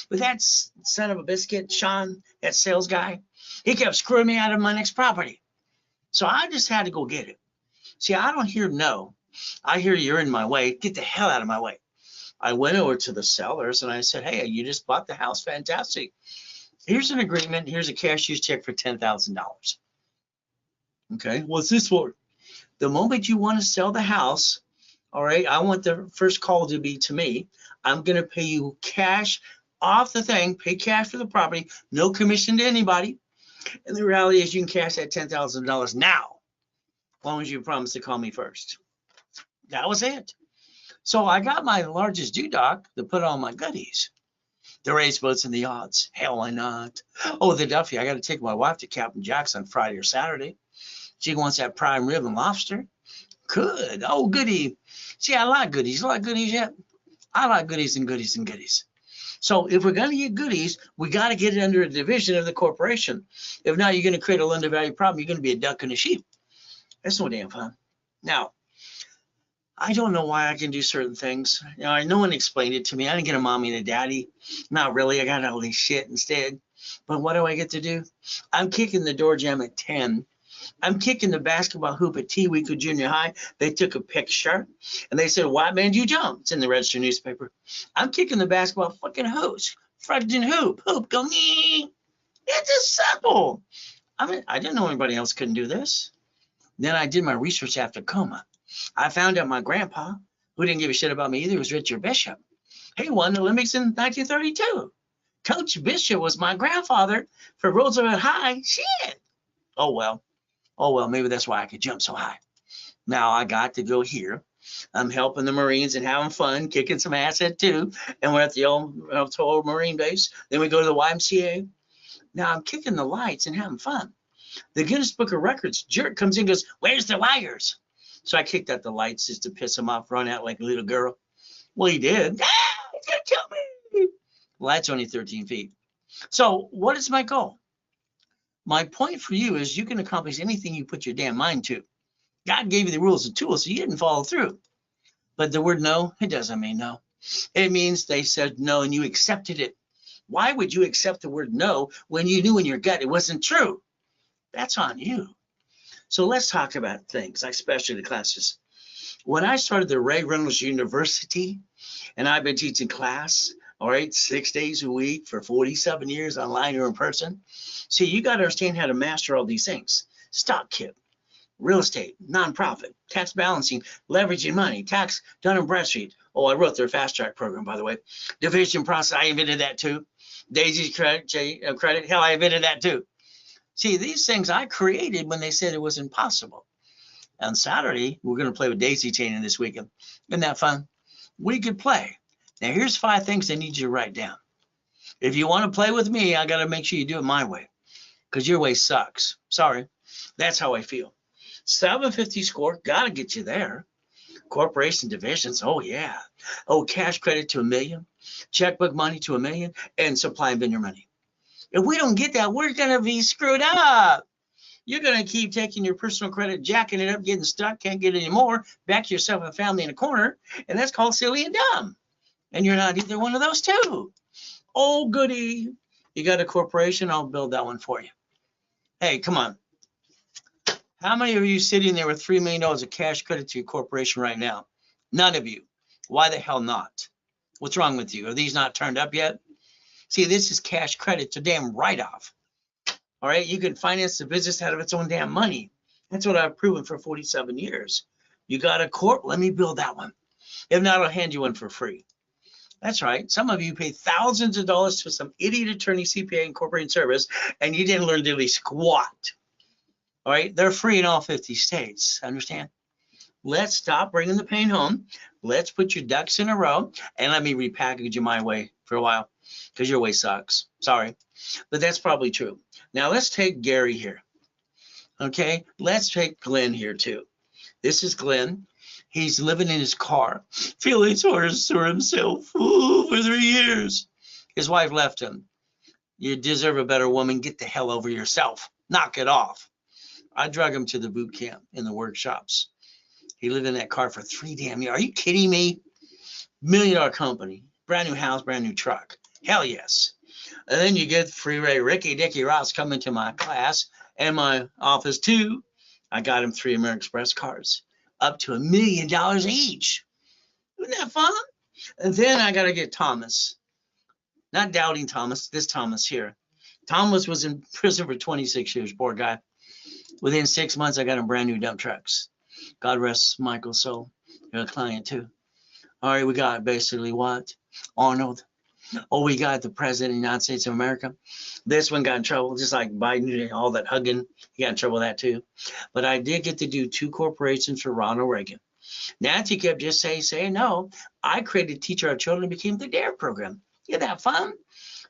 But that son of a biscuit, Sean, that sales guy, he kept screwing me out of my next property. So I just had to go get it. See, I don't hear no. I hear you're in my way. Get the hell out of my way. I went over to the sellers and I said, hey, you just bought the house. Fantastic. Here's an agreement. Here's a cashier's check for $10,000. Okay, what's this for? The moment you want to sell the house, all right, I want the first call to be to me. I'm going to pay you cash off the thing, pay cash for the property, no commission to anybody. And the reality is you can cash that $10,000 now, as long as you promise to call me first. That was it. So I got my largest UDOC to put on my goodies. The race boats and the odds. Hell, why not? Oh, the Duffy. I got to take my wife to Captain Jack's on Friday or Saturday. She wants that prime rib and lobster. Good. Oh, goody. See, I like goodies. You like goodies yet? I like goodies and goodies and goodies. So if we're going to get goodies, we got to get it under a division of the corporation. If not, you're going to create a undervalued problem. You're going to be a duck and a sheep. That's no damn fun. Now, I don't know why I can do certain things. You know, no one explained it to me. I didn't get a mommy and a daddy. Not really. I got all this shit instead. But what do I get to do? I'm kicking the door jam at 10. I'm kicking the basketball hoop at T-Week of junior high. They took a picture and they said, "Why man you jump?" It's in the Register newspaper. I'm kicking the basketball fucking hoops. Fucking hoop. Hoop go me. It's just simple. I mean, I didn't know anybody else couldn't do this. Then I did my research after coma. I found out my grandpa, who didn't give a shit about me either, was Richard Bishop. He won the Olympics in 1932. Coach Bishop was my grandfather for Roosevelt High. Shit. Oh, well. Oh, well, maybe that's why I could jump so high. Now I got to go here. I'm helping the Marines and having fun, kicking some ass at 2. And we're at the old Marine base. Then we go to the YMCA. Now I'm kicking the lights and having fun. The Guinness Book of Records jerk comes in and goes, "Where's the wires?" So I kicked out the lights just to piss him off, run out like a little girl. Well, he did. Ah, he's going to kill me. The light's only 13 feet. So what is my goal? My point for you is you can accomplish anything you put your damn mind to. God gave you the rules and tools, so you didn't follow through. But the word no, it doesn't mean no. It means they said no and you accepted it. Why would you accept the word no when you knew in your gut it wasn't true? That's on you. So let's talk about things like specialty classes. When I started the Ray Reynolds University, and I've been teaching class, all right, 6 days a week for 47 years, online or in person. See, you got to understand how to master all these things. Stock kit, real estate, nonprofit, tax balancing, leveraging money, tax Dun & Bradstreet. Oh, I wrote their fast track program, by the way. Division process, I invented that too. Daisy's credit, hell, I invented that too. See, these things I created when they said it was impossible. On Saturday, we're going to play with daisy chaining this weekend. Isn't that fun? We could play. Now, here's 5 things I need you to write down. If you want to play with me, I got to make sure you do it my way, because your way sucks. Sorry. That's how I feel. 750 score, got to get you there. Corporation divisions, oh, yeah. Oh, cash credit to $1 million, checkbook money to $1 million, and supply and vendor money. If we don't get that, we're going to be screwed up. You're going to keep taking your personal credit, jacking it up, getting stuck, can't get any more, back yourself and family in a corner, and that's called silly and dumb. And you're not either one of those two. Oh, goody. You got a corporation? I'll build that one for you. Hey, come on. How many of you sitting there with $3 million of cash credit to your corporation right now? None of you. Why the hell not? What's wrong with you? Are these not turned up yet? See, this is cash credit. It's a damn write-off. All right, you can finance the business out of its own damn money. That's what I've proven for 47 years. You got a corp? Let me build that one. If not, I'll hand you one for free. That's right. Some of you pay thousands of dollars to some idiot attorney, CPA, and corporate service, and you didn't learn diddly squat. All right, they're free in all 50 states. Understand? Let's stop bringing the pain home. Let's put your ducks in a row, and let me repackage you my way for a while, because your way sucks. Sorry, but that's probably true. Now let's take Gary here. Okay, let's take Glenn here too. This is Glenn. He's living in his car, feeling sorry for himself for 3 years. His wife left him. You deserve a better woman. Get the hell over yourself. Knock it off. I drug him to the boot camp in the workshops. He lived in that car for 3 damn years. Are you kidding me? Millionaire company, brand new house, brand new truck. Hell yes. And then you get Freeway Ricky Dicky Ross coming to my class and my office too. I got him 3 American Express cards, up to $1 million each. Isn't that fun? And then I got to get Thomas. Not doubting Thomas, this Thomas here. Thomas was in prison for 26 years, poor guy. Within 6 months, I got him brand new dump trucks. God rest Michael's soul. You're a client too. All right, we got basically what? Arnold. Oh, we got the President of the United States of America. This one got in trouble, just like Biden, all that hugging. He got in trouble with that too. But I did get to do 2 corporations for Ronald Reagan. Nancy kept just saying no. I created Teach Our Children and became the DARE program. Isn't that fun?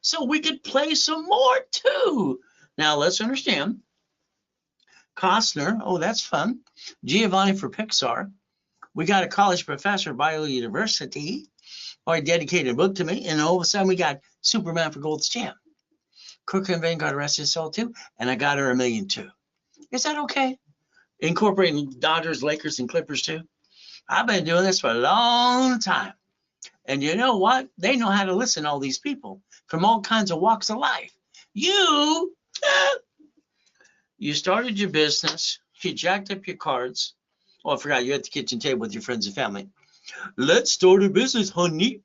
So we could play some more too. Now let's understand. Costner, oh, that's fun. Giovanni for Pixar. We got a college professor at Bio University, or he dedicated a book to me, and all of a sudden we got Superman for Gold's Gym. Kirk and Van got arrested soul too, and I got her $1 million too. Is that okay? Incorporating Dodgers, Lakers, and Clippers too. I've been doing this for a long time. And you know what? They know how to listen to all these people from all kinds of walks of life. You started your business. You jacked up your cards. Oh, I forgot you're at the kitchen table with your friends and family. Let's start a business, honey.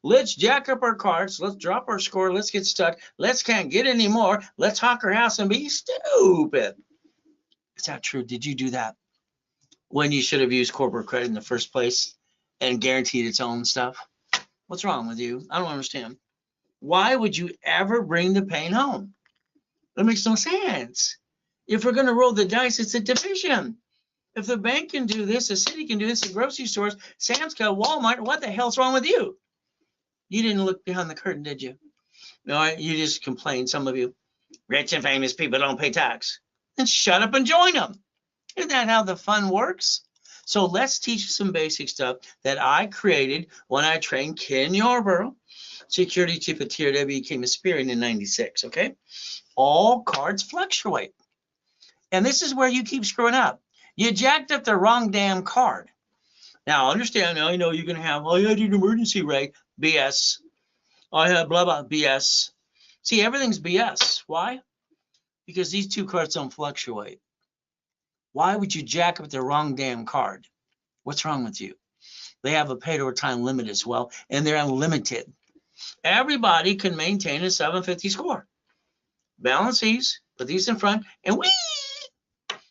Let's jack up our cards. Let's drop our score. Let's get stuck. Let's can't get any more. Let's hawk our house and be stupid. Is that true? Did you do that when you should have used corporate credit in the first place and guaranteed its own stuff? What's wrong with you? I don't understand. Why would you ever bring the pain home? That makes no sense. If we're going to roll the dice, it's a division. If the bank can do this, the city can do this, the grocery stores, Sam's Club, Walmart, what the hell's wrong with you? You didn't look behind the curtain, did you? No, you just complained, some of you. Rich and famous people don't pay tax. Then shut up and join them. Isn't that how the fun works? So let's teach some basic stuff that I created when I trained Ken Yarborough, security chief at TRW, became a Spirit in '96, okay? All cards fluctuate. And this is where you keep screwing up. You jacked up the wrong damn card. Now, understand, I know you're going to have, oh, I did an emergency rate. BS. I have blah, blah, BS. See, everything's BS. Why? Because these 2 cards don't fluctuate. Why would you jack up the wrong damn card? What's wrong with you? They have a pay-to time limit as well, and they're unlimited. Everybody can maintain a 750 score. Balance these, put these in front, and whee!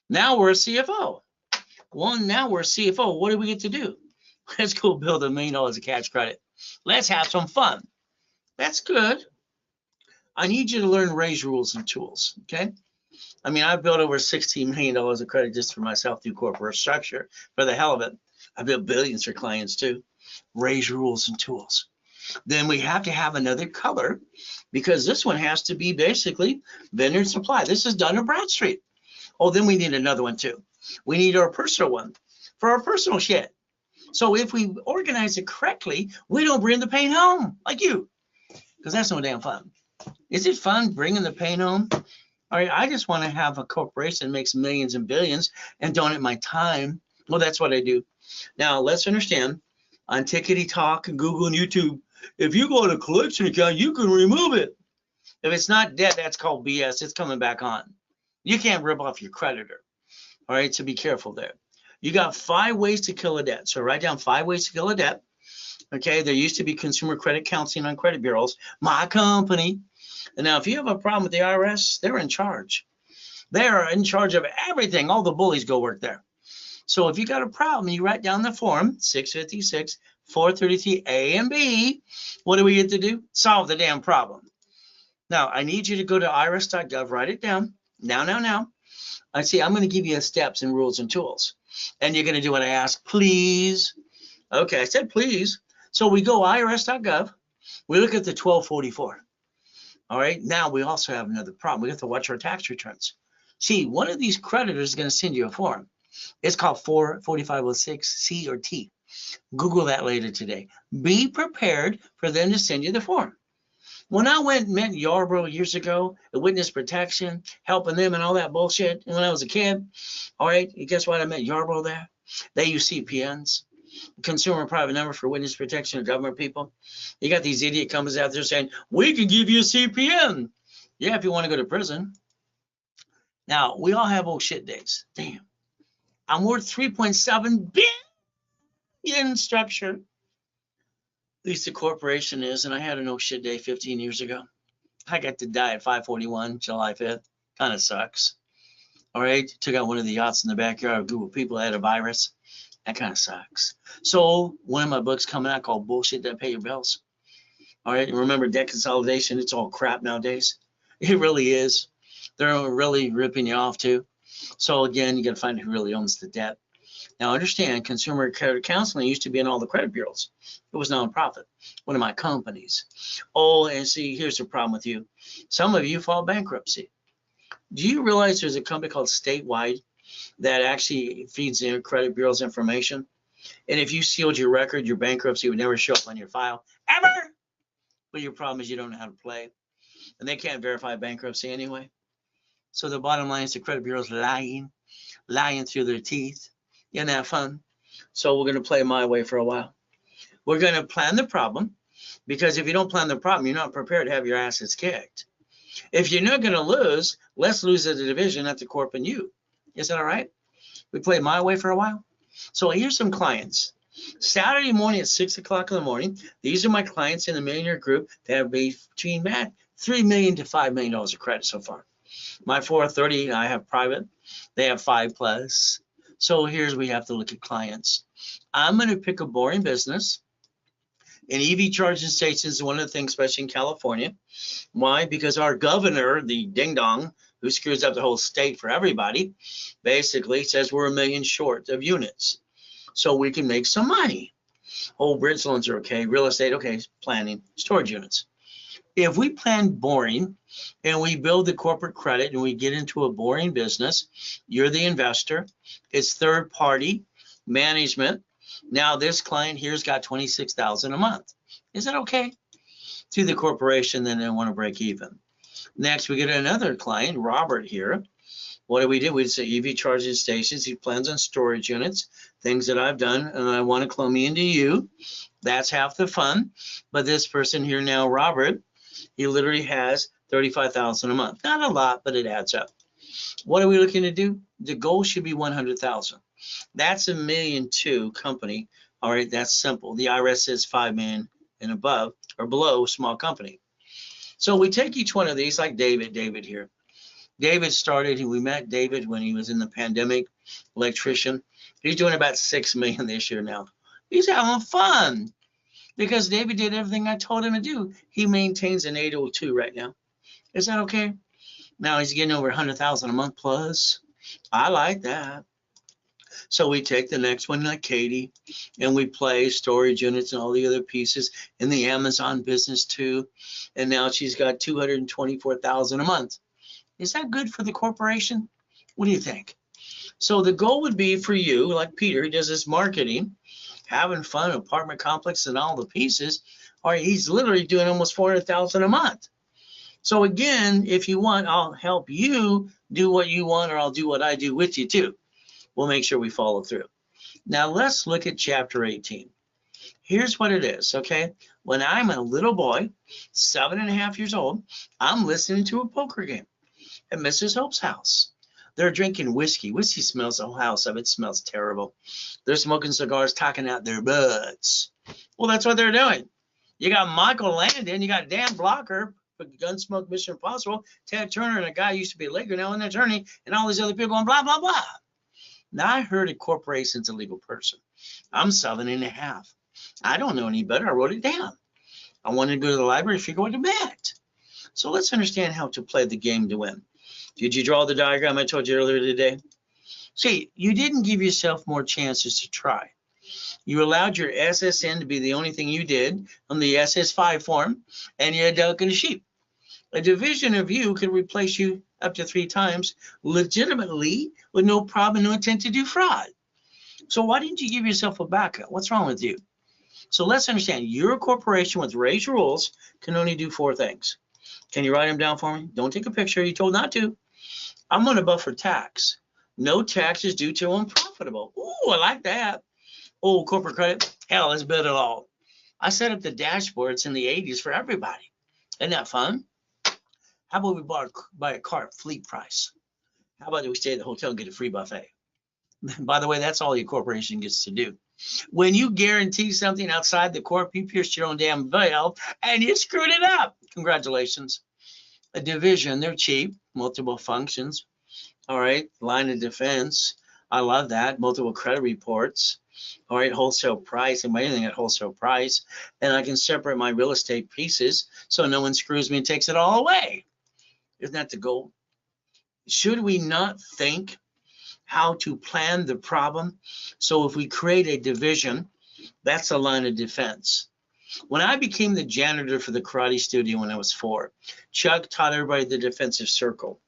Now we're a CFO. Well, now we're a CFO. What do we get to do? Let's go build $1 million of cash credit. Let's have some fun. That's good. I need you to learn Ray's rules and tools, okay? I mean, I've built over $16 million of credit just for myself through corporate structure. For the hell of it, I built billions for clients too. Ray's rules and tools. Then we have to have another color because this one has to be basically vendor supply. This is done in Bradstreet. Oh, then we need another one too. We need our personal one for our personal shit. So if we organize it correctly, we don't bring the pain home like you, because that's no damn fun. Is it fun bringing the pain home? All right, I just want to have a corporation that makes millions and billions and donate my time. Well, that's what I do. Now, let's understand, on Tickety Talk and Google and YouTube, if you go to a collection account, you can remove it. If it's not dead, that's called BS. It's coming back on. You can't rip off your creditor. All right, so be careful there. You got 5 ways to kill a debt. So write down 5 ways to kill a debt. Okay, there used to be consumer credit counseling on credit bureaus. My company. And now, if you have a problem with the IRS, they're in charge. They are in charge of everything. All the bullies go work there. So if you got a problem, you write down the form 656, 433 A and B. What do we get to do? Solve the damn problem. Now, I need you to go to irs.gov, write it down. Now. I see, I'm going to give you steps and rules and tools. And you're going to do what I ask, please. Okay, I said please. So we go irs.gov. We look at the 1244. All right, now we also have another problem. We have to watch our tax returns. See, one of these creditors is going to send you a form. It's called 4506 C or T. Google that later today. Be prepared for them to send you the form. When I went and met Yarborough years ago, the witness protection, helping them and all that bullshit, and when I was a kid, all right, guess what? I met Yarborough there. They use CPNs. consumer private number for witness protection of government people. You got these idiot companies out there saying, we can give you a CPN. Yeah, if you want to go to prison. Now, we all have old shit days. Damn. I'm worth 3.7 billion structure. At least the corporation is, and I had an old shit day 15 years ago. I got to die at 5:41, July 5th. Kind of sucks. All right, took out one of the yachts in the backyard of a group of people that had a virus. That kind of sucks. So one of my books coming out called Bullshit That Pay Your Bills. All right, and remember debt consolidation, it's all crap nowadays. It really is. They're really ripping you off too. So again, you got to find who really owns the debt. Now understand, consumer credit counseling used to be in all the credit bureaus. It was nonprofit, one of my companies. Oh, and see, here's the problem with you. Some of you file bankruptcy. Do you realize there's a company called Statewide that actually feeds the credit bureau's information? And if you sealed your record, your bankruptcy would never show up on your file, ever. But your problem is you don't know how to play. And they can't verify bankruptcy anyway. So the bottom line is the credit bureau's lying through their teeth. Isn't that fun? So we're going to play my way for a while. We're going to plan the problem, because if you don't plan the problem, you're not prepared to have your assets kicked. If you're not going to lose, let's lose at the division, at the corp and you. Is that all right? We play my way for a while. So here's some clients. Saturday morning at 6 o'clock in the morning, these are my clients in the Millionaire group that have between $3 million to $5 million of credit so far. My 430, I have private. They have 5+. So here's we have to look at clients. I'm going to pick a boring business. And EV charging stations is one of the things, especially in California. Why? Because our governor, the ding dong, who screws up the whole state for everybody, basically says we're 1 million short of units. So we can make some money. Oh, bridge loans are okay. Real estate, okay. Planning, storage units. If we plan boring and we build the corporate credit and we get into a boring business, you're the investor. It's third party management. Now this client here's got $26,000 a month. Is that okay? Through the corporation, then they want to break even. Next, we get another client, Robert here. What do? We say EV charging stations. He plans on storage units, things that I've done, and I want to clone me into you. That's half the fun. But this person here now, Robert, he literally has $35,000 a month. Not a lot, but it adds up. What are we looking to do? The goal should be 100,000. That's $1.2 million company. All right, that's simple. The IRS says 5 million and above or below, small company. So we take each one of these, like David here. David started, we met David when he was in the pandemic, electrician. He's doing about 6 million this year now. He's having fun because David did everything I told him to do. He maintains an 802 right now. Is that okay? Now he's getting over 100,000 a month plus. I like that. So we take the next one, like Katie, and we play storage units and all the other pieces in the Amazon business too. And now she's got 224,000 a month. Is that good for the corporation? What do you think? So the goal would be for you, like Peter, he does this marketing, having fun, apartment complex and all the pieces. Or he's literally doing almost 400,000 a month. So again, if you want, I'll help you do what you want, or I'll do what I do with you too. We'll make sure we follow through. Now let's look at chapter 18. Here's what it is, okay? When I'm a little boy, 7.5 years old, I'm listening to a poker game at Mrs. Hope's house. They're drinking whiskey. Whiskey smells the whole house up. It smells terrible. They're smoking cigars, talking out their butts. Well, that's what they're doing. You got Michael Landon, you got Dan Blocker, Gunsmoke, Mission Impossible, Ted Turner, and a guy who used to be a Laker, now an attorney, and all these other people going blah, blah, blah. Now I heard a corporation's a legal person. I'm 7.5. I don't know any better. I wrote it down. I wanted to go to the library, figure out what it meant. So let's understand how to play the game to win. Did you draw the diagram I told you earlier today? See, you didn't give yourself more chances to try. You allowed your SSN to be the only thing you did on the SS5 form, and you're a duck and a sheep. A division of you could replace you up to 3 times legitimately with no problem, no intent to do fraud. So why didn't you give yourself a backup? What's wrong with you? So let's understand, your corporation with raised rules can only do 4 things. Can you write them down for me? Don't take a picture. You're told not to. I'm going to buffer tax. No taxes due to unprofitable. Ooh, I like that. Oh, corporate credit? Hell, let's build it all. I set up the dashboards in the 80s for everybody. Isn't that fun? How about we buy a car at fleet price? How about we stay at the hotel and get a free buffet? By the way, that's all your corporation gets to do. When you guarantee something outside the corp, you pierced your own damn veil and you screwed it up. Congratulations. A division, they're cheap, multiple functions. All right, line of defense. I love that. Multiple credit reports. All right, wholesale price and anything at wholesale price. And I can separate my real estate pieces so no one screws me and takes it all away. Isn't that the goal? Should we not think how to plan the problem? So if we create a division, that's a line of defense. When I became the janitor for the karate studio when I was 4, Chuck taught everybody the defensive circle.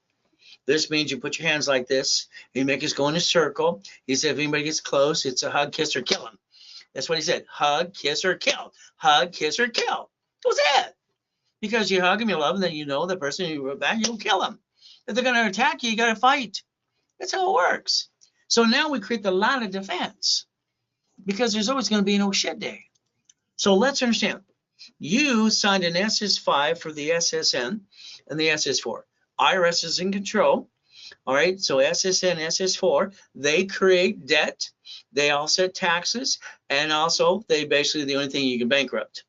This means you put your hands like this, you make us go in a circle. He said, if anybody gets close, it's a hug, kiss, or kill him. That's what he said. Hug, kiss, or kill. Hug, kiss, or kill. That was it. Because you hug them, you love them, then you know the person you were back, you'll kill them. If they're going to attack you, you got to fight. That's how it works. So now we create the line of defense because there's always going to be no shit day. So let's understand. You signed an SS5 for the SSN and the SS4. IRS is in control. All right, so SSN, SS4, they create debt, they offset taxes, and also they basically the only thing you can bankrupt.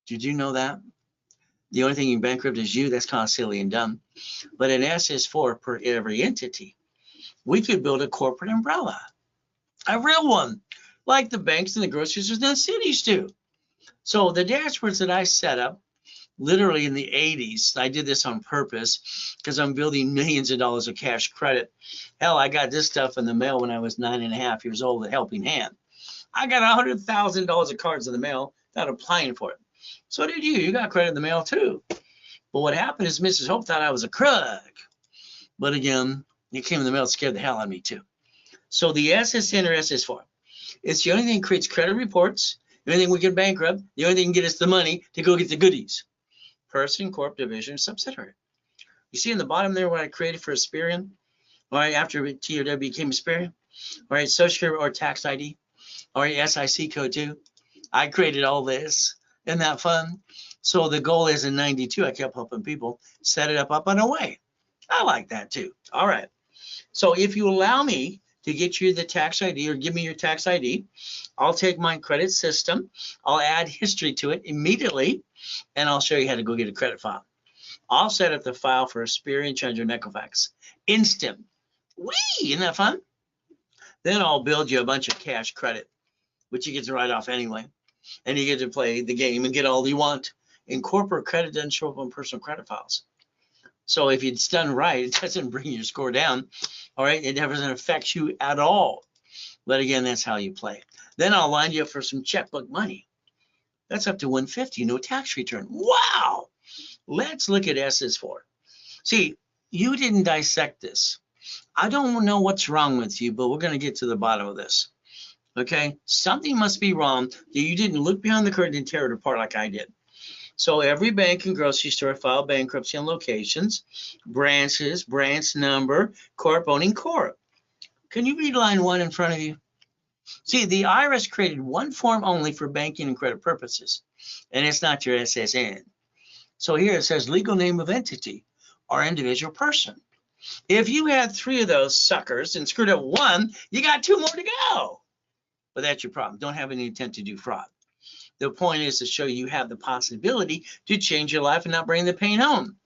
Did you know that? The only thing you can bankrupt is you. That's kind of silly and dumb. But an SS4 per every entity. We could build a corporate umbrella, a real one, like the banks and the grocery stores and the cities do. So the dashboards that I set up, literally in the 80s, I did this on purpose because I'm building millions of dollars of cash credit. Hell, I got this stuff in the mail when I was 9.5 years old, a helping hand. I got $100,000 of cards in the mail without applying for it. So did you. You got credit in the mail too. But what happened is Mrs. Hope thought I was a crook. But again, it came in the mail, it scared the hell out of me too. So the SSN or SS4, it's the only thing that creates credit reports, the only thing we can bankrupt, the only thing that can get us the money to go get the goodies. Person, corp, division, subsidiary. You see in the bottom there what I created for Asperian? All right, after TOW became Asperian. All right, social security or tax ID. All right, SIC code too. I created all this. Isn't that fun? So the goal is in 92, I kept helping people set it up and away. I like that too. All right. So if you allow me to get you the tax ID or give me your tax ID, I'll take my credit system, I'll add history to it immediately, and I'll show you how to go get a credit file. I'll set up the file for Asperian, Challenger, and Equifax. Instant. Whee! Isn't that fun? Then I'll build you a bunch of cash credit, which you get to write off anyway. And you get to play the game and get all you want. And corporate credit doesn't show up on personal credit files. So if it's done right, it doesn't bring your score down. All right, it doesn't affect you at all. But again, that's how you play. Then I'll line you up for some checkbook money. That's up to $150, no tax return. Wow! Let's look at SS4. See, you didn't dissect this. I don't know what's wrong with you, but we're going to get to the bottom of this. Okay, something must be wrong that you didn't look behind the curtain and tear it apart like I did. So every bank and grocery store file bankruptcy on locations, branches, branch number, corp owning corp. Can you read line 1 in front of you? See, the IRS created one form only for banking and credit purposes, and it's not your SSN. So here it says legal name of entity or individual person. If you had 3 of those suckers and screwed up 1, you got 2 more to go. But that's your problem. Don't have any intent to do fraud. The point is to show you have the possibility to change your life and not bring the pain home.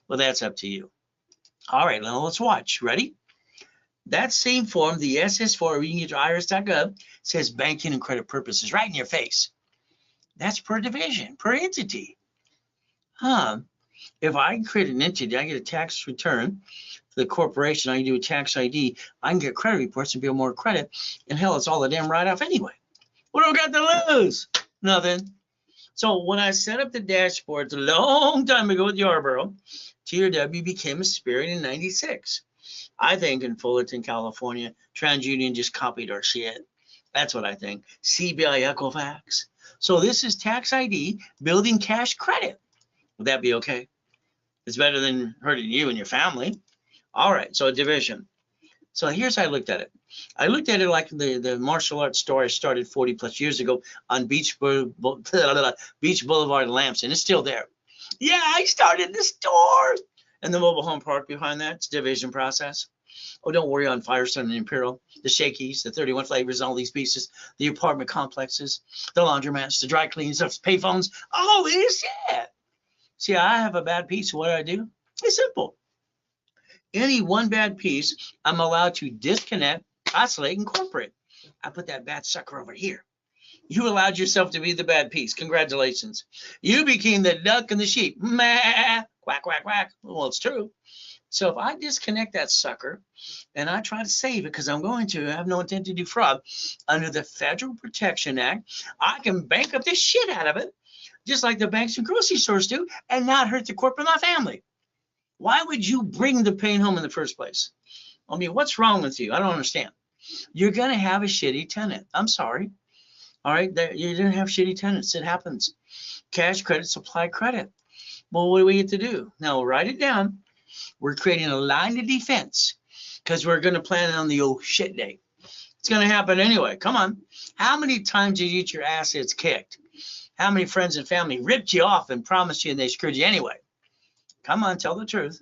Well, that's up to you. All right, now let's watch. Ready? That same form, the SS4, you can get to irs.gov, says banking and credit purposes right in your face. That's per division, per entity. If I create an entity, I get a tax return for the corporation, I can do a tax ID, I can get credit reports and build more credit, and hell, it's all a damn write-off anyway. What do I got to lose? Nothing. So when I set up the dashboards a long time ago with Yarborough, TOW became Asperian in 96. I think in Fullerton, California, TransUnion just copied our shit. That's what I think. CBI Equifax. So this is tax ID building cash credit. Would that be okay? It's better than hurting you and your family. All right, so a division. So here's how I looked at it. I looked at it like the martial arts store I started 40 plus years ago on Beach Boulevard in Lamson. It's still there. Yeah, I started the store. And the mobile home park behind that, it's a division process. Oh, don't worry on Firestone and Imperial, the Shakey's, the 31 flavors, all these pieces, the apartment complexes, the laundromats, the dry cleaning stuff, payphones, all this, yeah. See, I have a bad piece. What do I do? It's simple. Any one bad piece, I'm allowed to disconnect, isolate, incorporate. I put that bad sucker over here. You allowed yourself to be the bad piece. Congratulations. You became the duck and the sheep. Meh, quack, quack, quack. Well, it's true. So if I disconnect that sucker and I try to save it, because I'm going to, I have no intent to defraud, under the Federal Protection Act, I can bank up the shit out of it, just like the banks and grocery stores do, and not hurt the corporate and my family. Why would you bring the pain home in the first place? I mean, what's wrong with you? I don't understand. You're going to have a shitty tenant. I'm sorry. All right, you're going to have shitty tenants. It happens. Cash credit, supply credit. Well, what do we get to do? Now, write it down. We're creating a line of defense because we're going to plan on the oh shit day. It's going to happen anyway. Come on. How many times did you get your assets kicked? How many friends and family ripped you off and promised you and they screwed you anyway? Come on, tell the truth.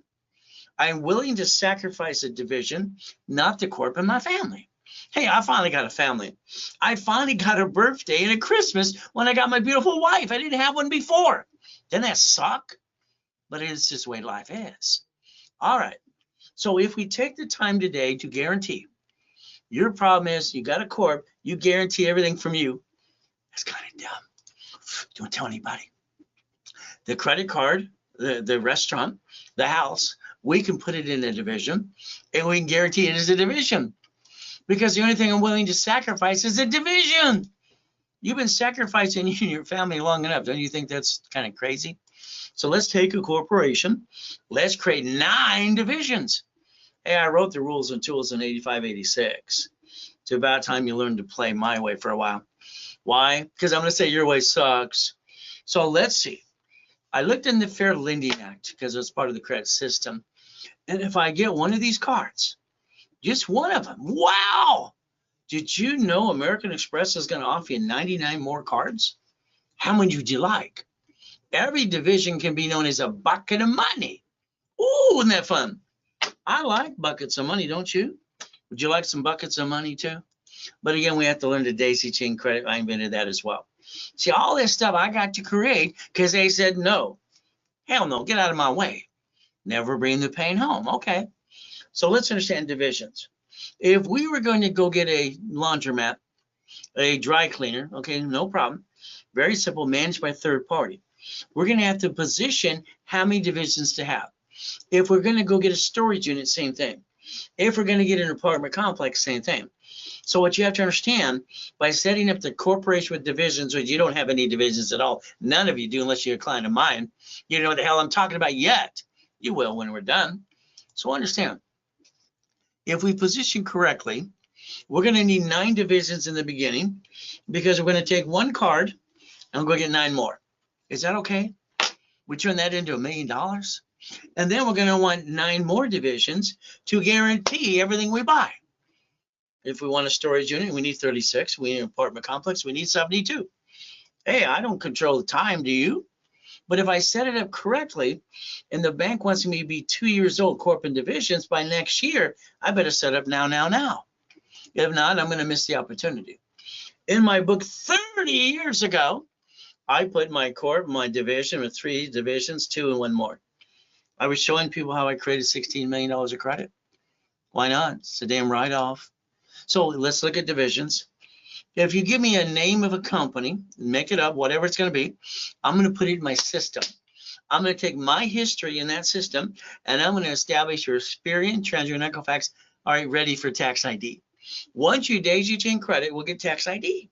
I'm willing to sacrifice a division, not the corp and my family. Hey, I finally got a family. I finally got a birthday and a Christmas when I got my beautiful wife. I didn't have one before. Didn't that suck? But it's just the way life is. All right. So if we take the time today to guarantee, your problem is you got a corp, you guarantee everything from you. That's kind of dumb. Don't tell anybody. The credit card, the restaurant, the house, we can put it in a division and we can guarantee it as a division. Because the only thing I'm willing to sacrifice is a division. You've been sacrificing you and your family long enough. Don't you think that's kind of crazy? So let's take a corporation. Let's create 9 divisions. Hey, I wrote the rules and tools in 85, 86. It's about time you learn to play my way for a while. Why? Because I'm going to say your way sucks. So let's see. I looked in the Fair Lending Act because it's part of the credit system. And if I get one of these cards, just one of them, wow. Did you know American Express is going to offer you 99 more cards? How many would you like? Every division can be known as a bucket of money. Ooh, isn't that fun? I like buckets of money, don't you? Would you like some buckets of money too? But again, we have to learn the daisy chain credit. I invented that as well. See, all this stuff I got to create because they said no. Hell no, get out of my way. Never bring the pain home. Okay. So let's understand divisions. If we were going to go get a laundromat, a dry cleaner, okay, no problem. Very simple, managed by third party. We're going to have to position how many divisions to have. If we're going to go get a storage unit, same thing. If we're going to get an apartment complex, same thing. So what you have to understand, by setting up the corporation with divisions, which you don't have any divisions at all, none of you do unless you're a client of mine, you don't know what the hell I'm talking about yet. You will when we're done. So understand, if we position correctly, we're going to need 9 divisions in the beginning because we're going to take one card and we'll go get 9 more. Is that okay? We turn that into $1 million. And then we're going to want 9 more divisions to guarantee everything we buy. If we want a storage unit, we need 36. We need an apartment complex, we need 72. Hey, I don't control the time, do you? But if I set it up correctly and the bank wants me to be 2 years old, corporate divisions by next year, I better set up now. If not, I'm going to miss the opportunity. In my book 30 years ago, I put my corp, my division with 3 divisions, 2 and 1 more. I was showing people how I created $16 million of credit. Why not? It's a damn write-off. So let's look at divisions. If you give me a name of a company, make it up, whatever it's going to be, I'm going to put it in my system. I'm going to take my history in that system, and I'm going to establish your Experian, Treasury, and Equifax. All right, ready for tax ID. Once you daisy chain credit, we'll get tax ID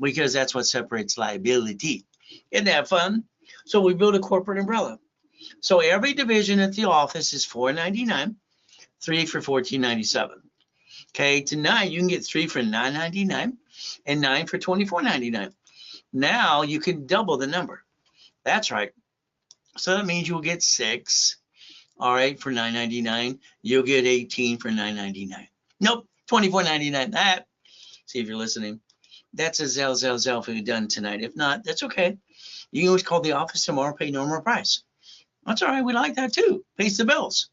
because that's what separates liability. Isn't that fun? So we build a corporate umbrella. So every division at the office is $4.99, 3 for $14.97. Okay, tonight you can get 3 for $9.99 and 9 for $24.99. Now you can double the number. That's right. So that means you'll get 6, all right, for $9.99. You'll get 18 for $9.99. Nope, $24.99. That, see if you're listening. That's a Zell for you done tonight. If not, that's okay. You can always call the office tomorrow, pay normal price. That's all right. We like that too. Pays the bills.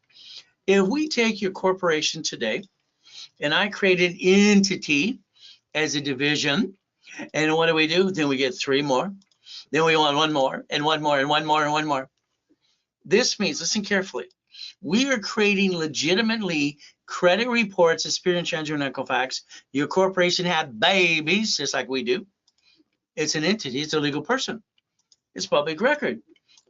If we take your corporation today and I create an entity as a division, and what do? Then we get 3 more. Then we want 1 more, and 1 more, and 1 more, and 1 more. This means, listen carefully, we are creating legitimately credit reports, experience, transfer, and Equifax. Your corporation had babies, just like we do. It's an entity. It's a legal person. It's public record.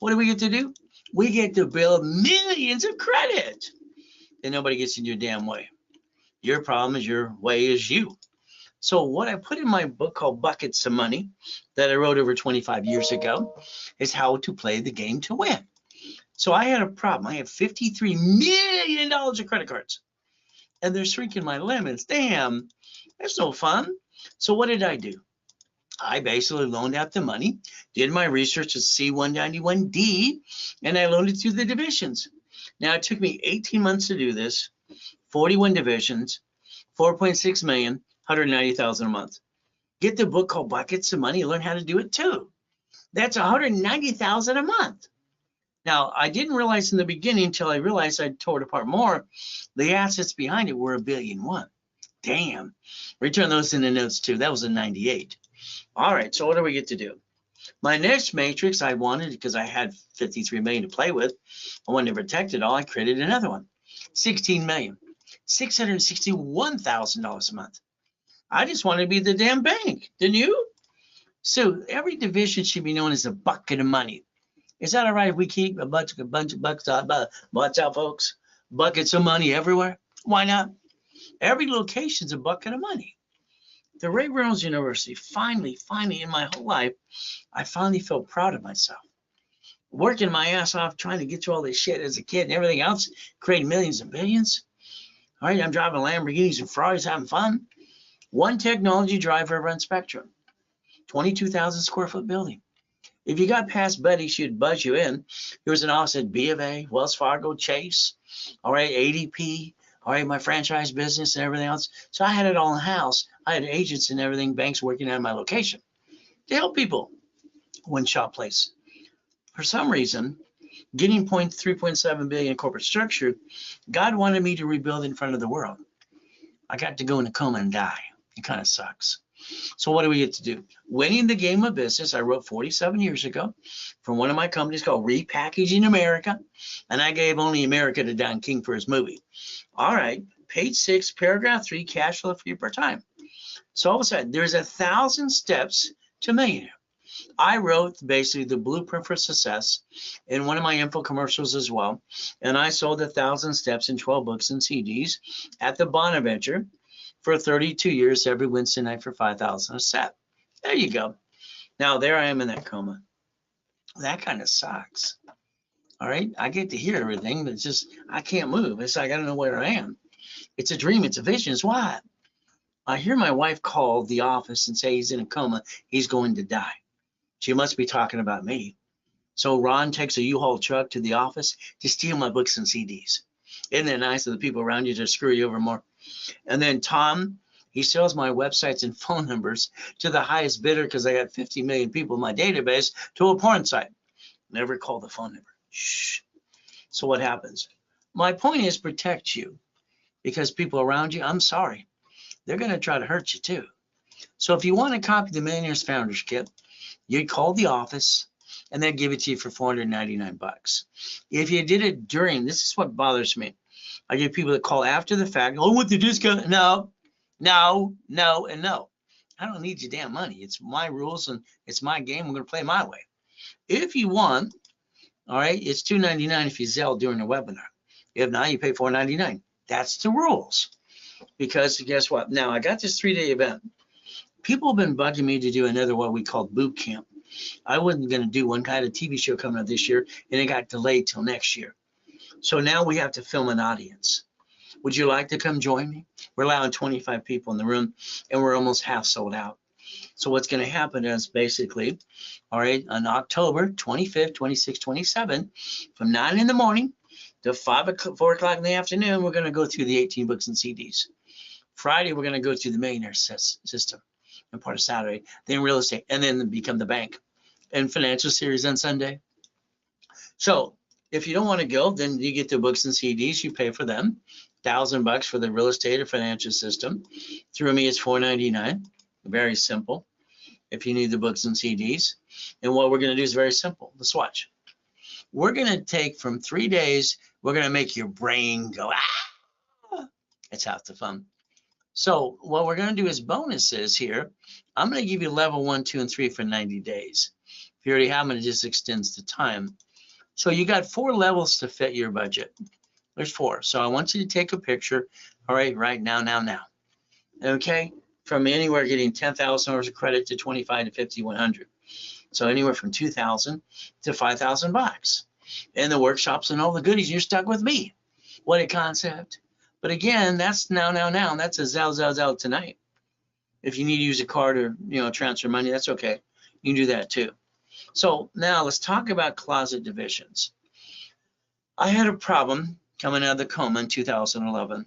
What do we get to do? We get to build millions of credit. And nobody gets in your damn way. Your problem is your way is you. So what I put in my book called Buckets of Money that I wrote over 25 years ago is how to play the game to win. So I had a problem. I have $53 million of credit cards, and they're shrinking my limits. Damn, that's no fun. So what did I do? I basically loaned out the money, did my research at C191D, and I loaned it to the divisions. Now, it took me 18 months to do this, 41 divisions, 4.6 million, 190,000 a month. Get the book called Buckets of Money, learn how to do it too. That's 190,000 a month. Now, I didn't realize in the beginning until I realized I tore it apart more, the assets behind it were $1.1 billion. Damn. Return those in the notes too. That was in 98. All right, so what do we get to do? My next matrix I wanted, because I had 53 million to play with, I wanted to protect it all, I created another one. 16 million, $661,000 a month. I just wanted to be the damn bank, didn't you? So every division should be known as a bucket of money. Is that all right if we keep a bunch of bucks out? Watch out, folks. Buckets of money everywhere. Why not? Every location's a bucket of money. The Ray Reynolds University, finally, in my whole life, I finally felt proud of myself. Working my ass off, trying to get through all this shit as a kid and everything else, creating millions and billions. All right, I'm driving Lamborghinis and Ferraris, having fun. One technology driver around Spectrum, 22,000 square foot building. If you got past Betty, she'd buzz you in. There was an office at B of A, Wells Fargo, Chase, all right, ADP, all right, my franchise business and everything else. So I had it all in house. I had agents and everything, banks working out of my location to help people. One shop place. For some reason, getting 3.7 billion corporate structure, God wanted me to rebuild in front of the world. I got to go in a coma and die. It kind of sucks. So what do we get to do? Winning the game of business, I wrote 47 years ago from one of my companies called Repackaging America, and I gave only America to Don King for his movie. All right, page 6, paragraph 3, cash flow for you per time. So all of a sudden, there's 1,000 steps to millionaire. I wrote basically the blueprint for success in one of my info commercials as well, and I sold 1,000 steps in 12 books and CDs at the Bonaventure for 32 years every Wednesday night for 5,000 a set. There you go. Now there I am in that coma. That kind of sucks. All right, I get to hear everything, but it's just I can't move. It's like I don't know where I am. It's a dream. It's a vision. It's what? I hear my wife call the office and say he's in a coma. He's going to die. She must be talking about me. So Ron takes a U-Haul truck to the office to steal my books and CDs. Isn't it nice of the people around you to screw you over more? And then Tom, he sells my websites and phone numbers to the highest bidder because I got 50 million people in my database to a porn site. Never call the phone number. Shh. So what happens? My point is protect you because people around you, I'm sorry, they're going to try to hurt you too. So if you want to copy the Millionaire's Founders Kit, you'd call the office and they'd give it to you for $499. If you did it during, this is what bothers me. I get people that call after the fact, oh, with the discount, no, and no. I don't need your damn money. It's my rules and it's my game. I'm going to play my way. If you want, all right, it's $299 if you Zelle during the webinar. If not, you pay $499. That's the rules. Because guess what? Now, I got this 3-day event. People have been bugging me to do another what we call boot camp. I wasn't going to do one. I had a TV show coming up this year, and it got delayed till next year. So now we have to film an audience. Would you like to come join me? We're allowing 25 people in the room, and we're almost half sold out. So what's going to happen is basically, all right, on October 25th, 26th, 27th, from 9 in the morning to 4 o'clock in the afternoon, we're going to go through the 18 books and CDs. Friday, we're going to go through the Millionaire system and part of Saturday, then real estate, and then become the bank and financial series on Sunday. So if you don't want to go, then you get the books and CDs, you pay for them. $1,000 for the real estate or financial system. Through me, it's $4.99. Very simple. If you need the books and CDs. And what we're going to do is very simple. Let's watch. We're going to take from 3 days, we're going to make your brain go, ah! It's half the fun. So what we're going to do is bonuses here. I'm going to give you level 1, 2, and 3 for 90 days. If you already have them, it just extends the time. So you got 4 levels to fit your budget. There's 4. So I want you to take a picture. All right now. Okay, from anywhere getting $10,000 of credit to 25 to 5,100. So anywhere from 2,000 to 5,000 bucks. And the workshops and all the goodies, you're stuck with me. What a concept. But again, that's now. That's a Zell tonight. If you need to use a card or transfer money, that's okay. You can do that too. So now let's talk about closet divisions. I had a problem coming out of the coma in 2011.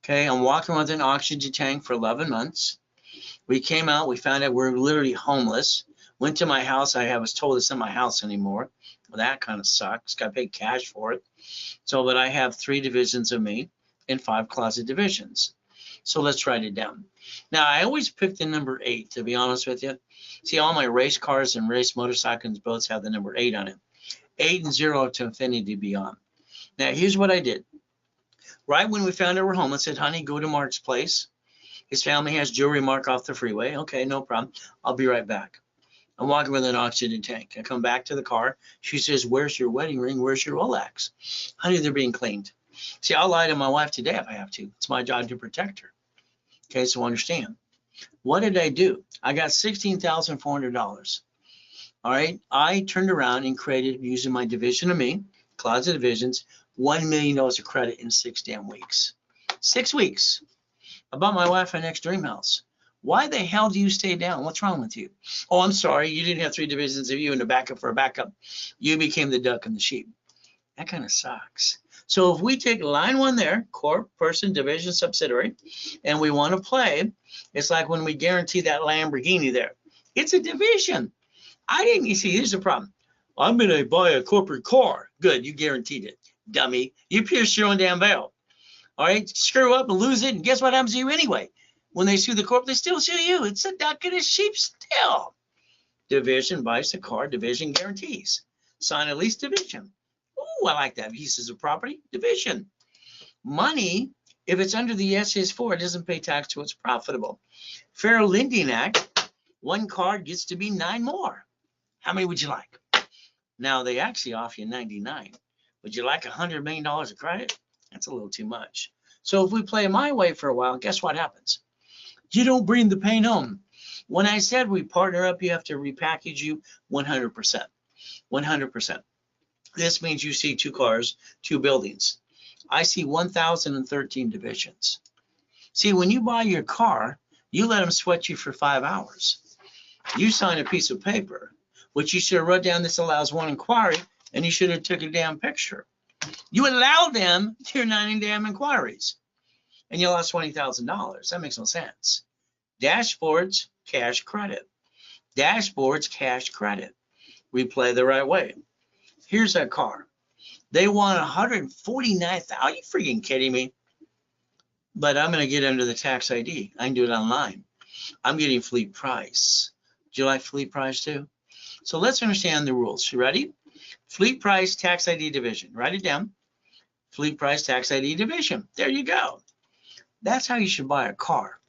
Okay, I'm walking with an oxygen tank for 11 months. We came out, we found out we're literally homeless. Went to my house. I was told it's not my house anymore. Well, that kind of sucks. Got paid cash for it. So, but I have 3 divisions of me and 5 closet divisions. So let's write it down. Now, I always pick the number 8, to be honest with you. See, all my race cars and race motorcycles boats have the number 8 on it. 8 and 0 to infinity beyond. Now, here's what I did. Right when we found out we're home, I said, honey, go to Mark's place. His family has jewelry. Mark off the freeway. Okay, no problem. I'll be right back. I'm walking with an oxygen tank. I come back to the car. She says, where's your wedding ring? Where's your Rolex? Honey, they're being cleaned. See, I'll lie to my wife today if I have to. It's my job to protect her. Okay, so understand. What did I do? I got $16,400. All right, I turned around and created, using my division of me, closet divisions, $1 million of credit in 6 damn weeks. 6 weeks. I bought my wife a next dream house. Why the hell do you stay down? What's wrong with you? Oh, I'm sorry. You didn't have 3 divisions of you and a backup for a backup. You became the duck and the sheep. That kind of sucks. So if we take line 1 there, corp, person, division, subsidiary, and we want to play, it's like when we guarantee that Lamborghini there. It's a division. You see, here's the problem. I'm going to buy a corporate car. Good, you guaranteed it, dummy. You pierced your own damn veil. All right, screw up and lose it, and guess what happens to you anyway? When they sue the corp, they still sue you. It's a duck and a sheep still. Division buys the car, division guarantees. Sign a lease, division. Oh, I like that. Pieces of property, division. Money, if it's under the SS4, it doesn't pay tax till it's profitable. Fair Lending Act, 1 card gets to be 9 more. How many would you like? Now, they actually offer you 99. Would you like $100 million of credit? That's a little too much. So if we play my way for a while, guess what happens? You don't bring the pain home. When I said we partner up, you have to repackage you 100%. 100%. This means you see 2 cars, 2 buildings. I see 1,013 divisions. See, when you buy your car, you let them sweat you for 5 hours. You sign a piece of paper, which you should have wrote down, this allows 1 inquiry, and you should have took a damn picture. You allow them to 9 damn inquiries, and you lost $20,000. That makes no sense. Dashboards, cash credit. Dashboards, cash credit. We play the right way. Here's that car. They want $149,000. Are you freaking kidding me? But I'm going to get under the tax ID. I can do it online. I'm getting fleet price. Do you like fleet price too? So let's understand the rules. You ready? Fleet price, tax ID division. Write it down. Fleet price, tax ID division. There you go. That's how you should buy a car.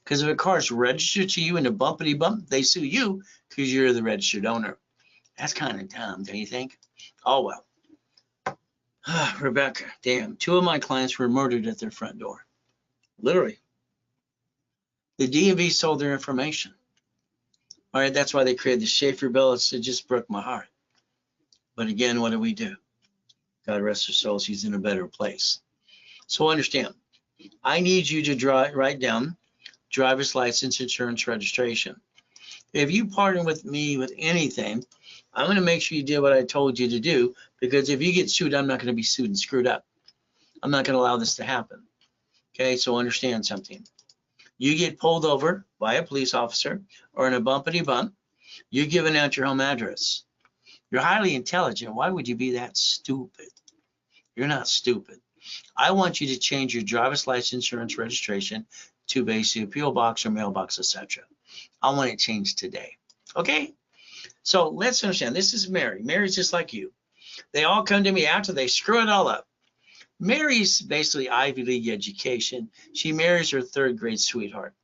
Because if a car is registered to you in a bumpity bump, they sue you because you're the registered owner. That's kind of dumb, don't you think? Oh, well. Rebecca, damn. 2 of my clients were murdered at their front door. Literally. The DMV sold their information. All right, that's why they created the Schaefer bill. It just broke my heart. But again, what do? God rest their souls, he's in a better place. So understand, I need you to write down driver's license, insurance, registration. If you partner with me with anything, I'm going to make sure you did what I told you to do, because if you get sued, I'm not going to be sued and screwed up. I'm not going to allow this to happen. Okay, so understand something. You get pulled over by a police officer or in a bumpity bump, you're giving out your home address. You're highly intelligent. Why would you be that stupid? You're not stupid. I want you to change your driver's license, insurance registration to basically a PO box or mailbox, etc. I want it changed today. Okay? So let's understand. This is Mary. Mary's just like you. They all come to me after they screw it all up. Mary's basically Ivy League education. She marries her third grade sweetheart.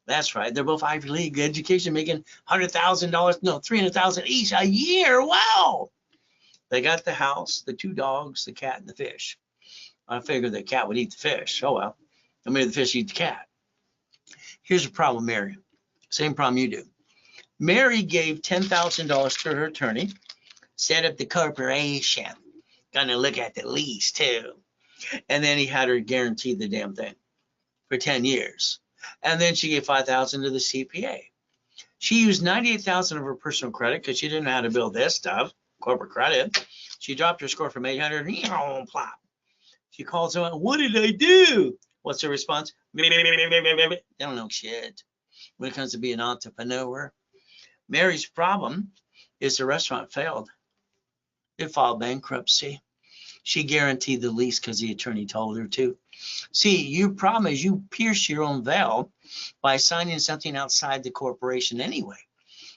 That's right. They're both Ivy League education, making $100,000, no, $300,000 each a year. Wow. They got the house, the 2 dogs, the cat, and the fish. I figured the cat would eat the fish. Oh, well. I made the fish eat the cat. Here's the problem, Mary. Same problem you do. Mary gave $10,000 to her attorney, set up the corporation. Gonna look at the lease, too. And then he had her guarantee the damn thing for 10 years. And then she gave $5,000 to the CPA. She used $98,000 of her personal credit because she didn't know how to build this stuff, corporate credit. She dropped her score from 800, plop. She calls them, what did I do? What's her response? They don't know shit when it comes to being an entrepreneur. Mary's problem is the restaurant failed. It filed bankruptcy. She guaranteed the lease because the attorney told her to. See, your problem is you pierce your own veil by signing something outside the corporation anyway.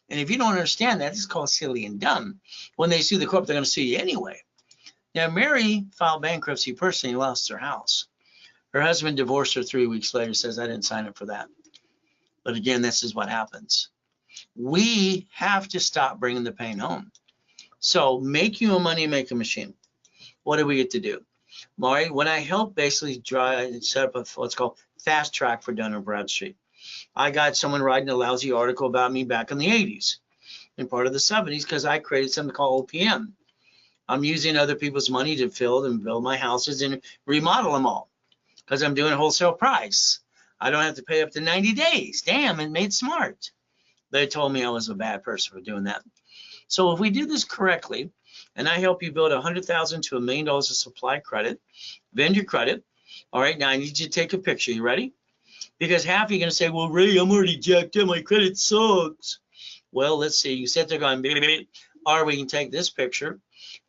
And if you don't understand that, it's called silly and dumb. When they sue the corp, they're going to sue you anyway. Now, Mary filed bankruptcy personally and lost her house. Her husband divorced her 3 weeks later, says, I didn't sign up for that. But again, this is what happens. We have to stop bringing the pain home. So make you a money making machine. What do we get to do? Maury, when I help basically drive and set up what's called fast track for Dun & Bradstreet, I got someone writing a lousy article about me back in the 80s and part of the 70s because I created something called OPM. I'm using other people's money to fill and build my houses and remodel them all because I'm doing a wholesale price. I don't have to pay up to 90 days. Damn, it made smart. They told me I was a bad person for doing that. So if we do this correctly, and I help you build $100,000 to $1 million of supply credit, vendor credit. All right, now I need you to take a picture. You ready? Because half of you are going to say, well, Ray, I'm already jacked up. My credit sucks. Well, let's see. You sit there going, or we can take this picture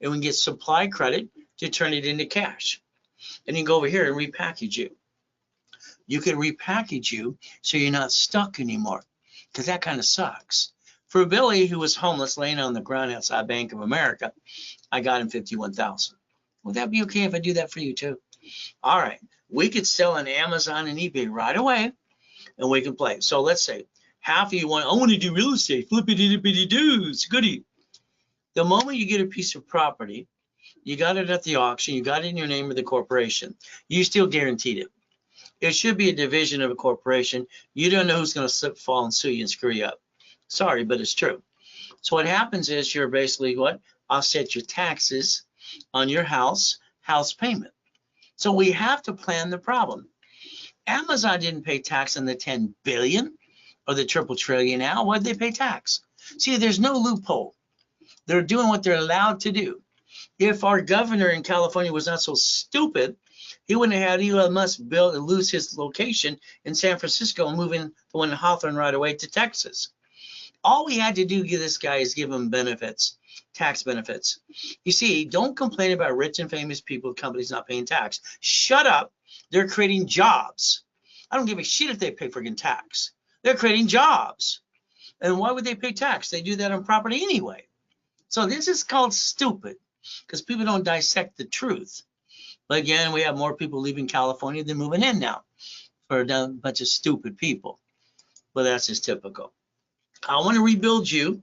and we can get supply credit to turn it into cash. And you can go over here and repackage you. You can repackage you so you're not stuck anymore because that kind of sucks. For Billy, who was homeless, laying on the ground outside Bank of America, I got him $51,000. Would that be okay if I do that for you too? All right, we could sell on Amazon and eBay right away, and we can play. So let's say half of you want, I want to do real estate, flippity-dippity-doos, goody. The moment you get a piece of property, you got it at the auction, you got it in your name of the corporation, you still guaranteed it. It should be a division of a corporation. You don't know who's going to slip, fall, and sue you and screw you up. Sorry, but it's true. So what happens is you're basically what? Offset your taxes on your house payment. So we have to plan the problem. Amazon didn't pay tax on the 10 billion or the triple trillion now. Why did they pay tax? See, there's no loophole. They're doing what they're allowed to do. If our governor in California was not so stupid, he wouldn't have had Elon Musk build and lose his location in San Francisco and move in the one in Hawthorne right away to Texas. All we had to do to this guy is give him benefits, tax benefits. You see, don't complain about rich and famous people, companies not paying tax. Shut up. They're creating jobs. I don't give a shit if they pay friggin' tax. They're creating jobs. And why would they pay tax? They do that on property anyway. So this is called stupid because people don't dissect the truth. But again, we have more people leaving California than moving in now for a bunch of stupid people. But that's just typical. I want to rebuild you.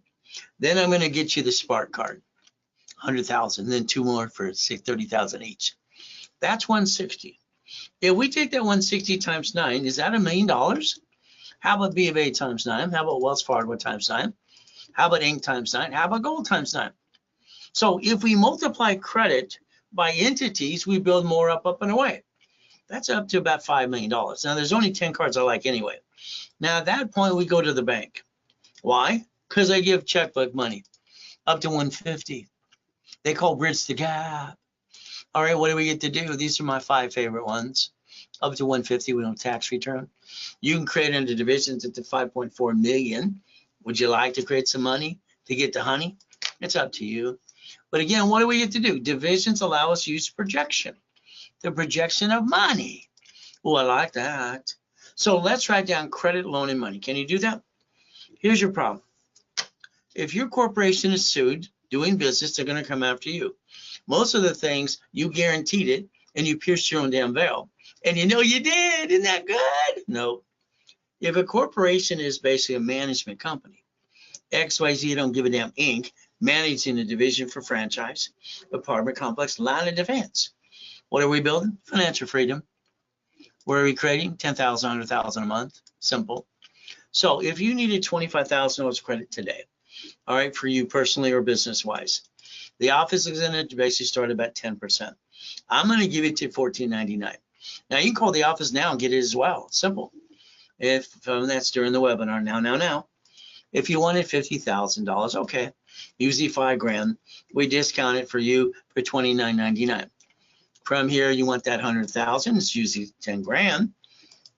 Then I'm going to get you the Spark card, 100,000, then 2 more for say 30,000 each. That's 160. If we take that 160 times 9, is that $1 million? How about B of A times 9? How about Wells Fargo times 9? How about Inc. times 9? How about gold times 9? So if we multiply credit by entities, we build more up, and away. That's up to about $5 million. Now, there's only 10 cards I like anyway. Now, at that point, we go to the bank. Why? Because they give checkbook money up to 150. They call bridge the gap. All right, what do we get to do? These are my 5 favorite ones. up to 150 with no tax return. You can create under divisions up to 5.4 million. Would you like to create some money to get the honey? It's up to you. But again, what do we get to do? Divisions allow us to use projection, the projection of money. Oh, I like that. So let's write down credit, loan, and money. Can you do that? Here's your problem. If your corporation is sued doing business, they're going to come after you. Most of the things you guaranteed it and you pierced your own damn veil. And you know you did. Isn't that good? No. If a corporation is basically a management company, XYZ don't give a damn Inc., managing a division for franchise, apartment complex, line of defense. What are we building? Financial freedom. What are we creating? 10,000, 100,000 a month. Simple. So if you needed $25,000 credit today, all right, for you personally or business-wise, the office is going to basically start about 10%. I'm going to give it to $14.99. Now, you can call the office now and get it as well. Simple. If that's during the webinar. Now. If you wanted $50,000, okay, usually $5,000. We discount it for you for $29.99. From here, you want that $100,000. It's usually $10,000.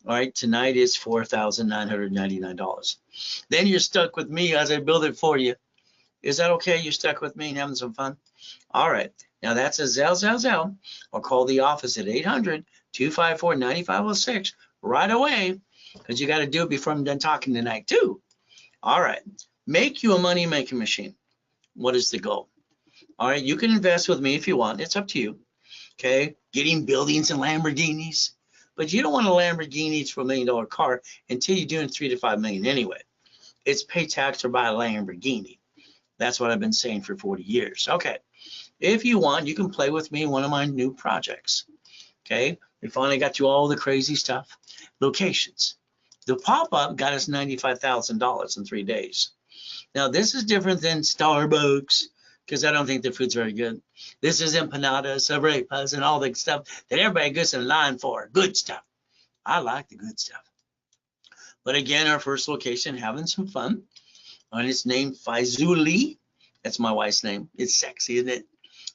All right, tonight is $4,999. Then you're stuck with me as I build it for you. Is that okay? You're stuck with me and having some fun? All right. Now that's a Zelle. Or call the office at 800-254-9506 right away, because you got to do it before I'm done talking tonight too. All right. Make you a money-making machine. What is the goal? All right. You can invest with me if you want. It's up to you. Okay. Getting buildings and Lamborghinis. But you don't want a Lamborghini for $1 million car until you're doing 3 to 5 million anyway. It's pay tax or buy a Lamborghini. That's what I've been saying for 40 years. Okay. If you want, you can play with me in one of my new projects. Okay. We finally got you all the crazy stuff. Locations. The pop-up got us $95,000 in 3 days. Now, this is different than Starbucks, because I don't think the food's very good. This is empanadas, arepas, and all the stuff that everybody goes in line for. Good stuff. I like the good stuff. But again, our first location, having some fun. And it's named Faizuli. That's my wife's name. It's sexy, isn't it?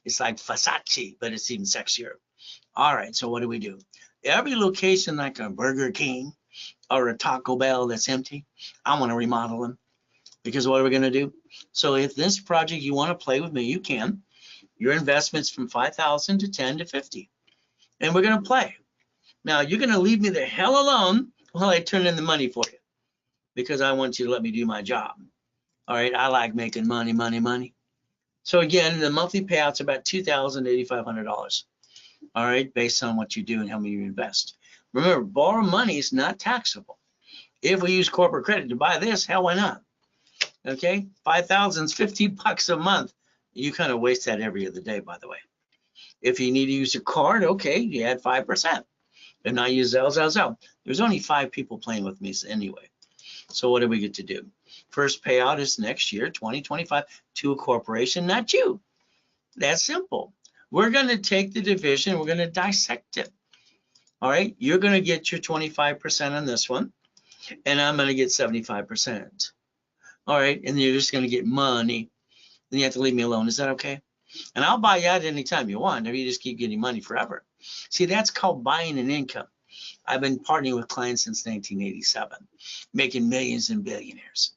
It's like Versace, but it's even sexier. All right, so what do we do? Every location, like a Burger King or a Taco Bell that's empty, I want to remodel them. Because what are we going to do? So if this project you want to play with me, you can. Your investment's from 5,000 to 10 to 50. And we're going to play. Now, you're going to leave me the hell alone while I turn in the money for you. Because I want you to let me do my job. All right, I like making money. So again, the monthly payout's about $2,800. All right, based on what you do and how many you invest. Remember, borrow money is not taxable. If we use corporate credit to buy this, hell, why not? Okay, 5,000 is $50 a month. You kind of waste that every other day, by the way. If you need to use a card, okay, you add 5%. And I use Zelle. There's only 5 people playing with me anyway. So what do we get to do? First payout is next year, 2025, to a corporation, not you. That's simple. We're going to take the division, we're going to dissect it. All right, you're going to get your 25% on this one, and I'm going to get 75%. All right, and you're just going to get money. Then you have to leave me alone. Is that okay? And I'll buy you out anytime you want, or you just keep getting money forever. See, that's called buying an income. I've been partnering with clients since 1987, making millions and billionaires.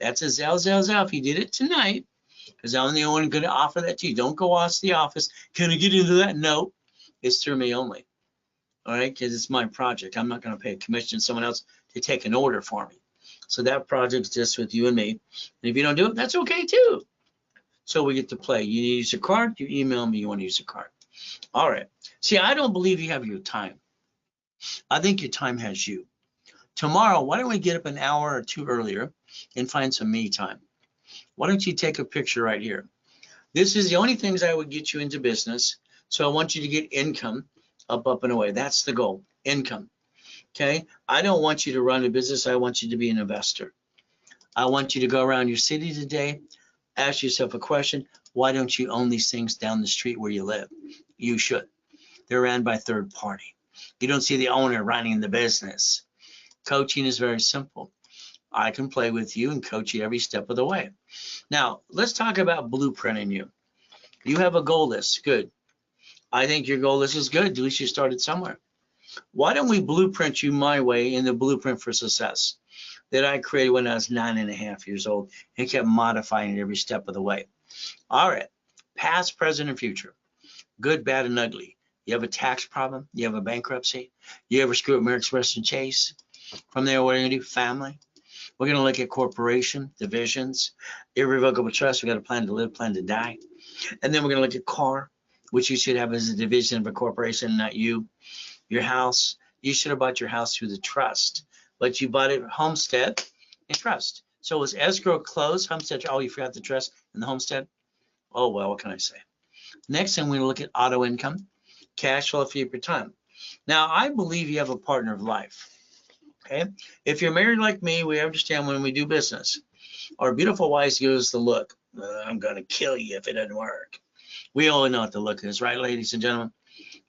That's a Zelle. If you did it tonight, because I'm the only one going to offer that to you. Don't go off to the office. Can I get into that? No, it's through me only. All right, because it's my project. I'm not going to pay a commission to someone else to take an order for me. So that project's just with you and me. And if you don't do it, that's okay too. So we get to play. You need to use a card, you email me, you want to use a card. All right. See, I don't believe you have your time. I think your time has you. Tomorrow, why don't we get up an hour or 2 earlier and find some me time? Why don't you take a picture right here? This is the only things I would get you into business. So I want you to get income up and away. That's the goal, income. Okay. I don't want you to run a business. I want you to be an investor. I want you to go around your city today, ask yourself a question. Why don't you own these things down the street where you live? You should. They're ran by third party. You don't see the owner running the business. Coaching is very simple. I can play with you and coach you every step of the way. Now, let's talk about blueprinting you. You have a goal list. Good. I think your goal list is good. At least you started somewhere. Why don't we blueprint you my way in the blueprint for success that I created when I was 9.5 years old and kept modifying it every step of the way. All right, past, present, and future, good, bad, and ugly. You have a tax problem, you have a bankruptcy, you ever screw up American Express and Chase. From there, what are you gonna do? Family. We're gonna look at corporation, divisions, irrevocable trust. We got a plan to live, plan to die. And then we're gonna look at car, which you should have as a division of a corporation, not you. Your house, you should have bought your house through the trust, but you bought it homestead and trust. So was escrow closed, homestead, oh, you forgot the trust and the homestead? Oh, well, what can I say? Next thing, we look at auto income, cash flow fee per time. Now, I believe you have a partner of life, okay? If you're married like me, we understand when we do business, our beautiful wives give us the look. I'm gonna kill you if it doesn't work. We all know what the look is, right, ladies and gentlemen?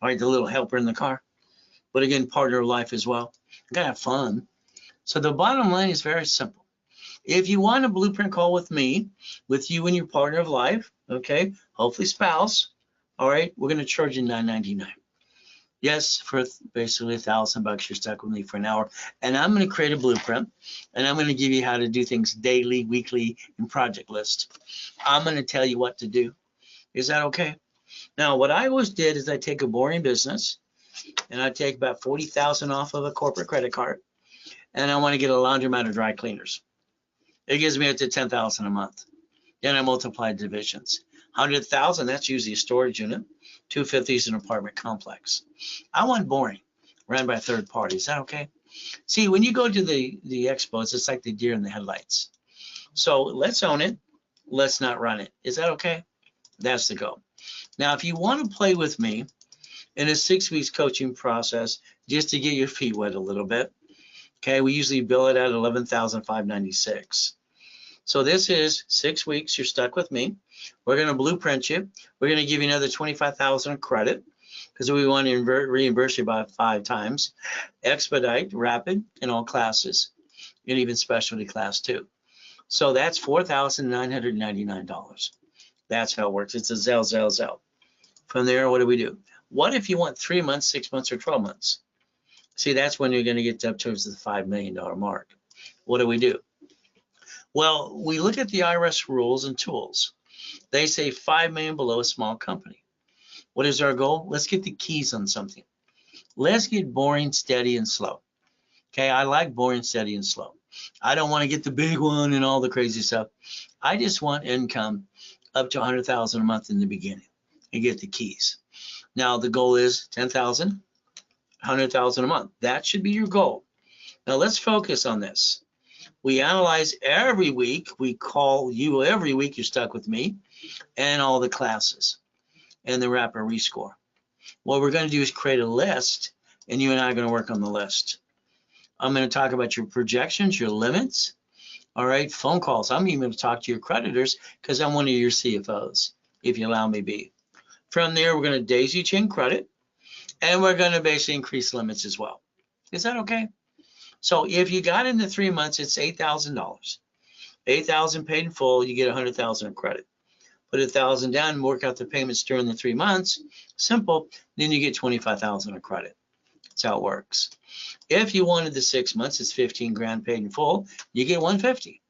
All right, the little helper in the car. But again, partner of life as well. You gotta have fun. So the bottom line is very simple. If you want a blueprint call with me, with you and your partner of life, okay, hopefully spouse, all right, we're gonna charge you $9.99. Yes, for basically $1,000, you're stuck with me for an hour, and I'm gonna create a blueprint, and I'm gonna give you how to do things daily, weekly, and project list. I'm gonna tell you what to do. Is that okay? Now, what I always did is I take a boring business, and I take about 40,000 off of a corporate credit card, and I want to get a laundromat of dry cleaners. It gives me up to 10,000 a month. Then I multiply divisions. 100,000, that's usually a storage unit. 250 is an apartment complex. I want boring, ran by a third party. Is that okay? See, when you go to the expos, it's like the deer in the headlights. So let's own it. Let's not run it. Is that okay? That's the goal. Now, if you want to play with me, in a 6 weeks coaching process, just to get your feet wet a little bit. Okay, we usually bill it at $11,596. So this is 6 weeks. You're stuck with me. We're going to blueprint you. We're going to give you another 25,000 credit because we want to reimburse you about 5 times. Expedite, rapid, in all classes, and even specialty class too. So that's $4,999. That's how it works. It's a Zell. From there, what do we do? What if you want 3 months, 6 months, or 12 months? See, that's when you're going to get up towards the $5 million mark. What do we do? Well, we look at the IRS rules and tools. They say 5 million below a small company. What is our goal? Let's get the keys on something. Let's get boring, steady, and slow. Okay, I like boring, steady, and slow. I don't want to get the big one and all the crazy stuff. I just want income up to 100,000 a month in the beginning and get the keys. Now the goal is 10,000, 100,000 a month. That should be your goal. Now let's focus on this. We analyze every week. We call you every week. You're stuck with me and all the classes and the rapid rescore. What we're going to do is create a list, and you and I are going to work on the list. I'm going to talk about your projections, your limits. All right, phone calls. I'm even going to talk to your creditors because I'm one of your CFOs, if you allow me be. From there, we're going to daisy chain credit, and we're going to basically increase limits as well. Is that okay? So if you got into 3 months, it's $8,000. $8,000 paid in full, you get 100,000 of credit. Put 1,000 down and work out the payments during the 3 months. Simple. Then you get 25,000 of credit. That's how it works. If you wanted the 6 months, it's 15 grand paid in full. You get 150.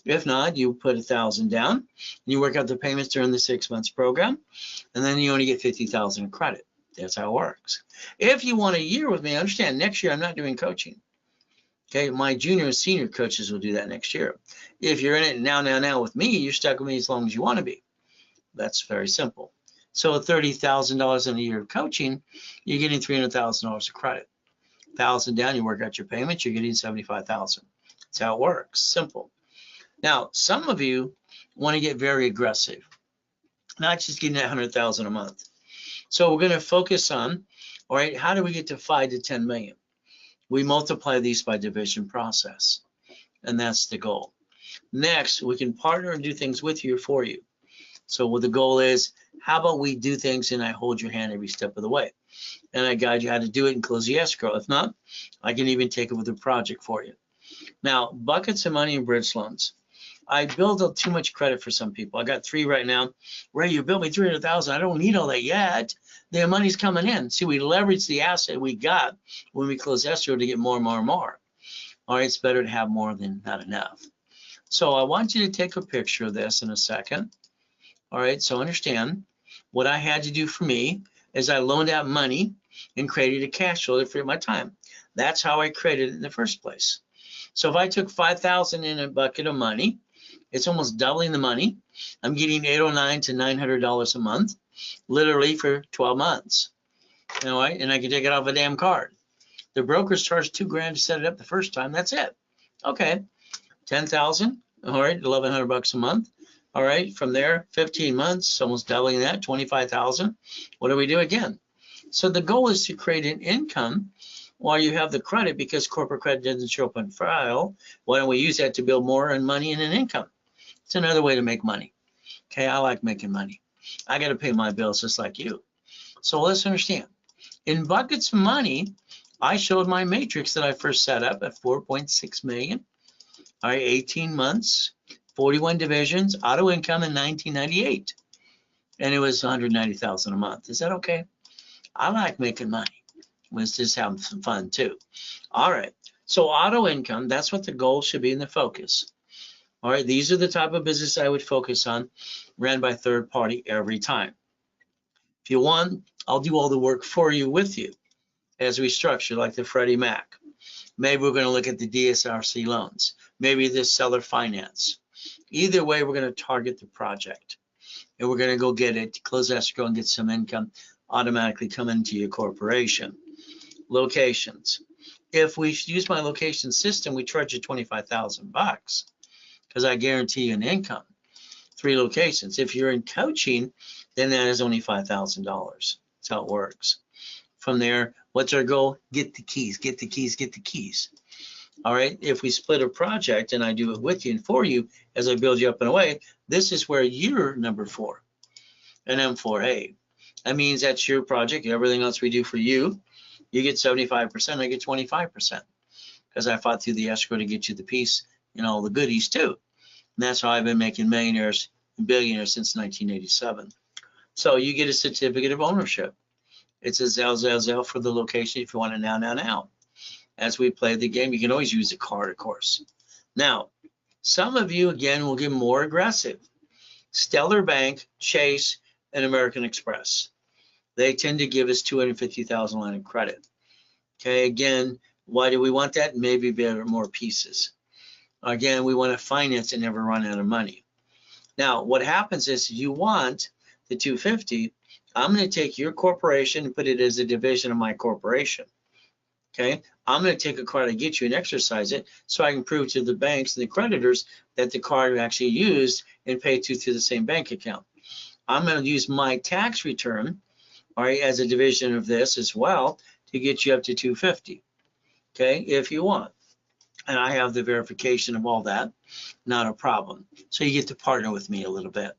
If not, you put 1,000 down, and you work out the payments during the 6 months program, and then you only get 50,000 of credit. That's how it works. If you want a year with me, understand next year I'm not doing coaching. Okay, my junior and senior coaches will do that next year. If you're in it now with me, you're stuck with me as long as you want to be. That's very simple. So at $30,000 in a year of coaching, you're getting $300,000 of credit. 1,000 down, you work out your payments, you're getting 75,000. That's how it works. Simple. Now, some of you want to get very aggressive, not just getting that 100,000 a month. So we're going to focus on, all right, how do we get to 5 to 10 million? We multiply these by division process, and that's the goal. Next, we can partner and do things with you or for you. So what the goal is, how about we do things and I hold your hand every step of the way, and I guide you how to do it and close the escrow. If not, I can even take it with a project for you. Now, buckets of money and bridge loans. I build too much credit for some people. I got 3 right now. Ray, you built me 300,000. I don't need all that yet. The money's coming in. See, we leverage the asset we got when we close escrow to get more and more and more. All right, it's better to have more than not enough. So I want you to take a picture of this in a second. All right, so understand what I had to do for me is I loaned out money and created a cash flow to free up my time. That's how I created it in the first place. So if I took 5,000 in a bucket of money, it's almost doubling the money. I'm getting $809 to $900 a month, literally for 12 months. You know, and I can take it off a damn card. The brokers charge $2,000 to set it up the first time. That's it. Okay, 10,000. All right, 1,100 bucks a month. All right, from there, 15 months, almost doubling that, 25,000. What do we do again? So the goal is to create an income while you have the credit, because corporate credit doesn't show up on file. Why don't we use that to build more and money and an income? It's another way to make money. Okay, I like making money. I got to pay my bills just like you. So let's understand. In buckets of money, I showed my matrix that I first set up at 4.6 million. All right, 18 months, 41 divisions, auto income in 1998. And it was 190,000 a month. Is that okay? I like making money. Let's just have some fun too. All right, so auto income, that's what the goal should be in the focus. All right, these are the type of business I would focus on, ran by third party every time. If you want, I'll do all the work for you with you as we structure, like the Freddie Mac. Maybe we're going to look at the DSRC loans, maybe the seller finance. Either way, we're going to target the project and we're going to go get it, close escrow and get some income automatically come into your corporation. Locations. If we use my location system, we charge you 25,000 bucks because I guarantee you an income. 3 locations. If you're in coaching, then that is only $5,000. That's how it works. From there, what's our goal? Get the keys, get the keys, get the keys. All right, if we split a project and I do it with you and for you as I build you up and away, this is where you're number 4 and I'm 4A. That means that's your project. Everything else we do for you, you get 75%, I get 25%, because I fought through the escrow to get you the piece and all the goodies too. And that's how I've been making millionaires and billionaires since 1987. So you get a certificate of ownership. It's a Zell for the location if you want to now. As we play the game, you can always use a card, of course. Now, some of you, again, will get more aggressive. Stellar Bank, Chase, and American Express. They tend to give us 250,000 line of credit. Okay, again, why do we want that? Maybe better, more pieces. Again, we want to finance and never run out of money. Now, what happens is you want the 250, I'm going to take your corporation and put it as a division of my corporation. Okay, I'm going to take a card and get you and exercise it so I can prove to the banks and the creditors that the card actually used and paid to through the same bank account. I'm going to use my tax return, all right, as a division of this as well to get you up to 250, okay, if you want. And I have the verification of all that, not a problem. So you get to partner with me a little bit.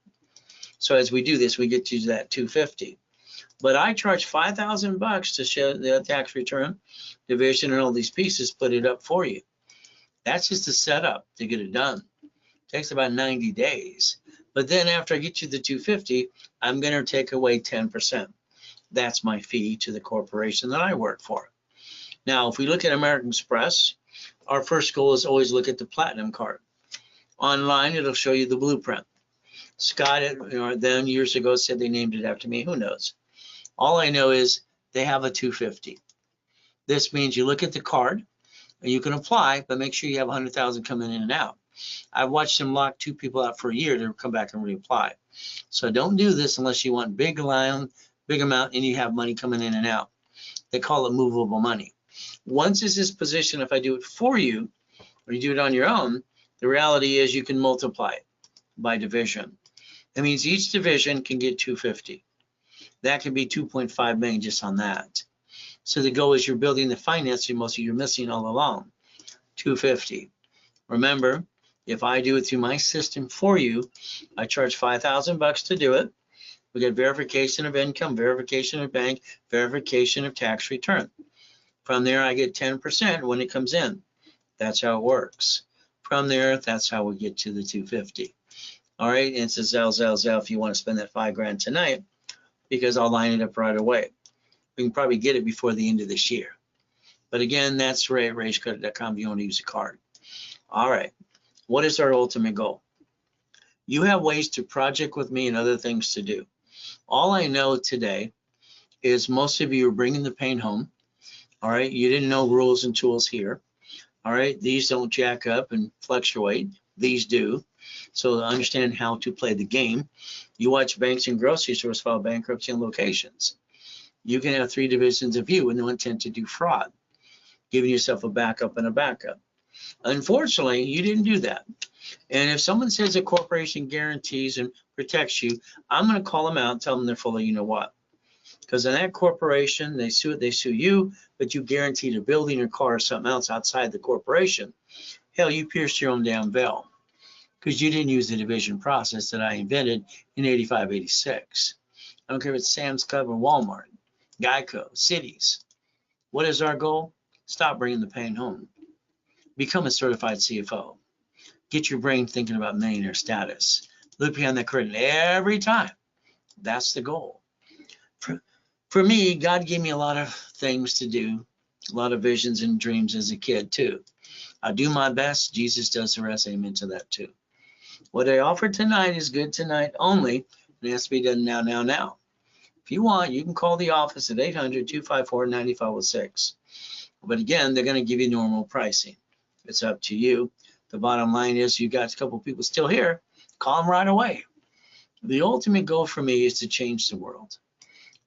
So as we do this, we get to that 250. But I charge 5,000 bucks to show the tax return, division, and all these pieces, put it up for you. That's just a setup to get it done. It takes about 90 days. But then after I get you the 250, I'm going to take away 10%. That's my fee to the corporation that I work for. Now, if we look at American Express, our first goal is always look at the Platinum card. Online, it'll show you the blueprint. Scott, then years ago, said they named it after me. Who knows? All I know is they have a 250. This means you look at the card, and you can apply, but make sure you have 100,000 coming in and out. I've watched them lock 2 people out for a year to come back and reapply. So don't do this unless you want big amount, and you have money coming in and out. They call it movable money. Once it's this position, if I do it for you, or you do it on your own, the reality is you can multiply it by division. That means each division can get 250. That can be 2.5 million just on that. So the goal is you're building the financing muscle you're missing all along. 250. Remember, if I do it through my system for you, I charge 5,000 bucks to do it. We get verification of income, verification of bank, verification of tax return. From there, I get 10% when it comes in. That's how it works. From there, that's how we get to the 250. All right, and it's a Zell if you want to spend that $5,000 tonight, because I'll line it up right away. We can probably get it before the end of this year. But again, that's Ray at Ray'sCredit.com if you want to use a card. All right, what is our ultimate goal? You have ways to project with me and other things to do. All I know today is most of you are bringing the paint home. All right, you didn't know rules and tools here. All right, these don't jack up and fluctuate. These do. So understand how to play the game. You watch banks and grocery stores file bankruptcy in locations. You can have 3 divisions of view with no intent to do fraud, giving yourself a backup and a backup. Unfortunately, you didn't do that. And if someone says a corporation guarantees and protects you, I'm going to call them out and tell them they're full of you know what. Because in that corporation, they sue you, but you guaranteed a building or car or something else outside the corporation. Hell, you pierced your own damn veil because you didn't use the division process that I invented in 85, 86. I don't care if it's Sam's Club or Walmart, Geico, cities. What is our goal? Stop bringing the pain home. Become a certified CFO. Get your brain thinking about millionaire status. Look behind that curtain every time. That's the goal. For me, God gave me a lot of things to do, a lot of visions and dreams as a kid too. I do my best. Jesus does the rest. Amen to that too. What I offer tonight is good tonight only. It has to be done now. If you want, you can call the office at 800-254-9506. But again, they're going to give you normal pricing. It's up to you. The bottom line is you got a couple people still here. Call them right away. The ultimate goal for me is to change the world.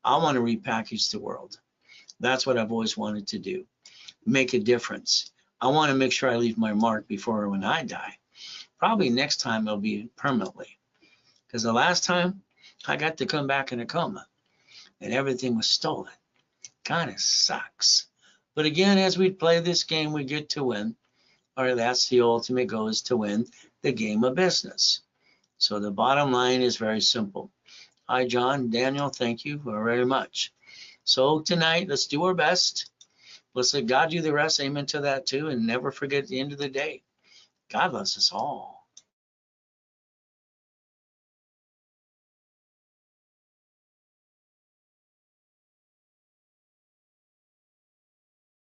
I want to repackage the world. That's what I've always wanted to do. Make a difference. I want to make sure I leave my mark before when I die. Probably next time it'll be permanently. Because the last time I got to come back in a coma and everything was stolen. Kind of sucks. But again, as we play this game, we get to win. All right, that's the ultimate goal, is to win the game of business. So the bottom line is very simple. Hi, John, Daniel, thank you very much. So tonight, let's do our best. Let's let God do the rest. Amen to that too. And never forget at the end of the day, God loves us all.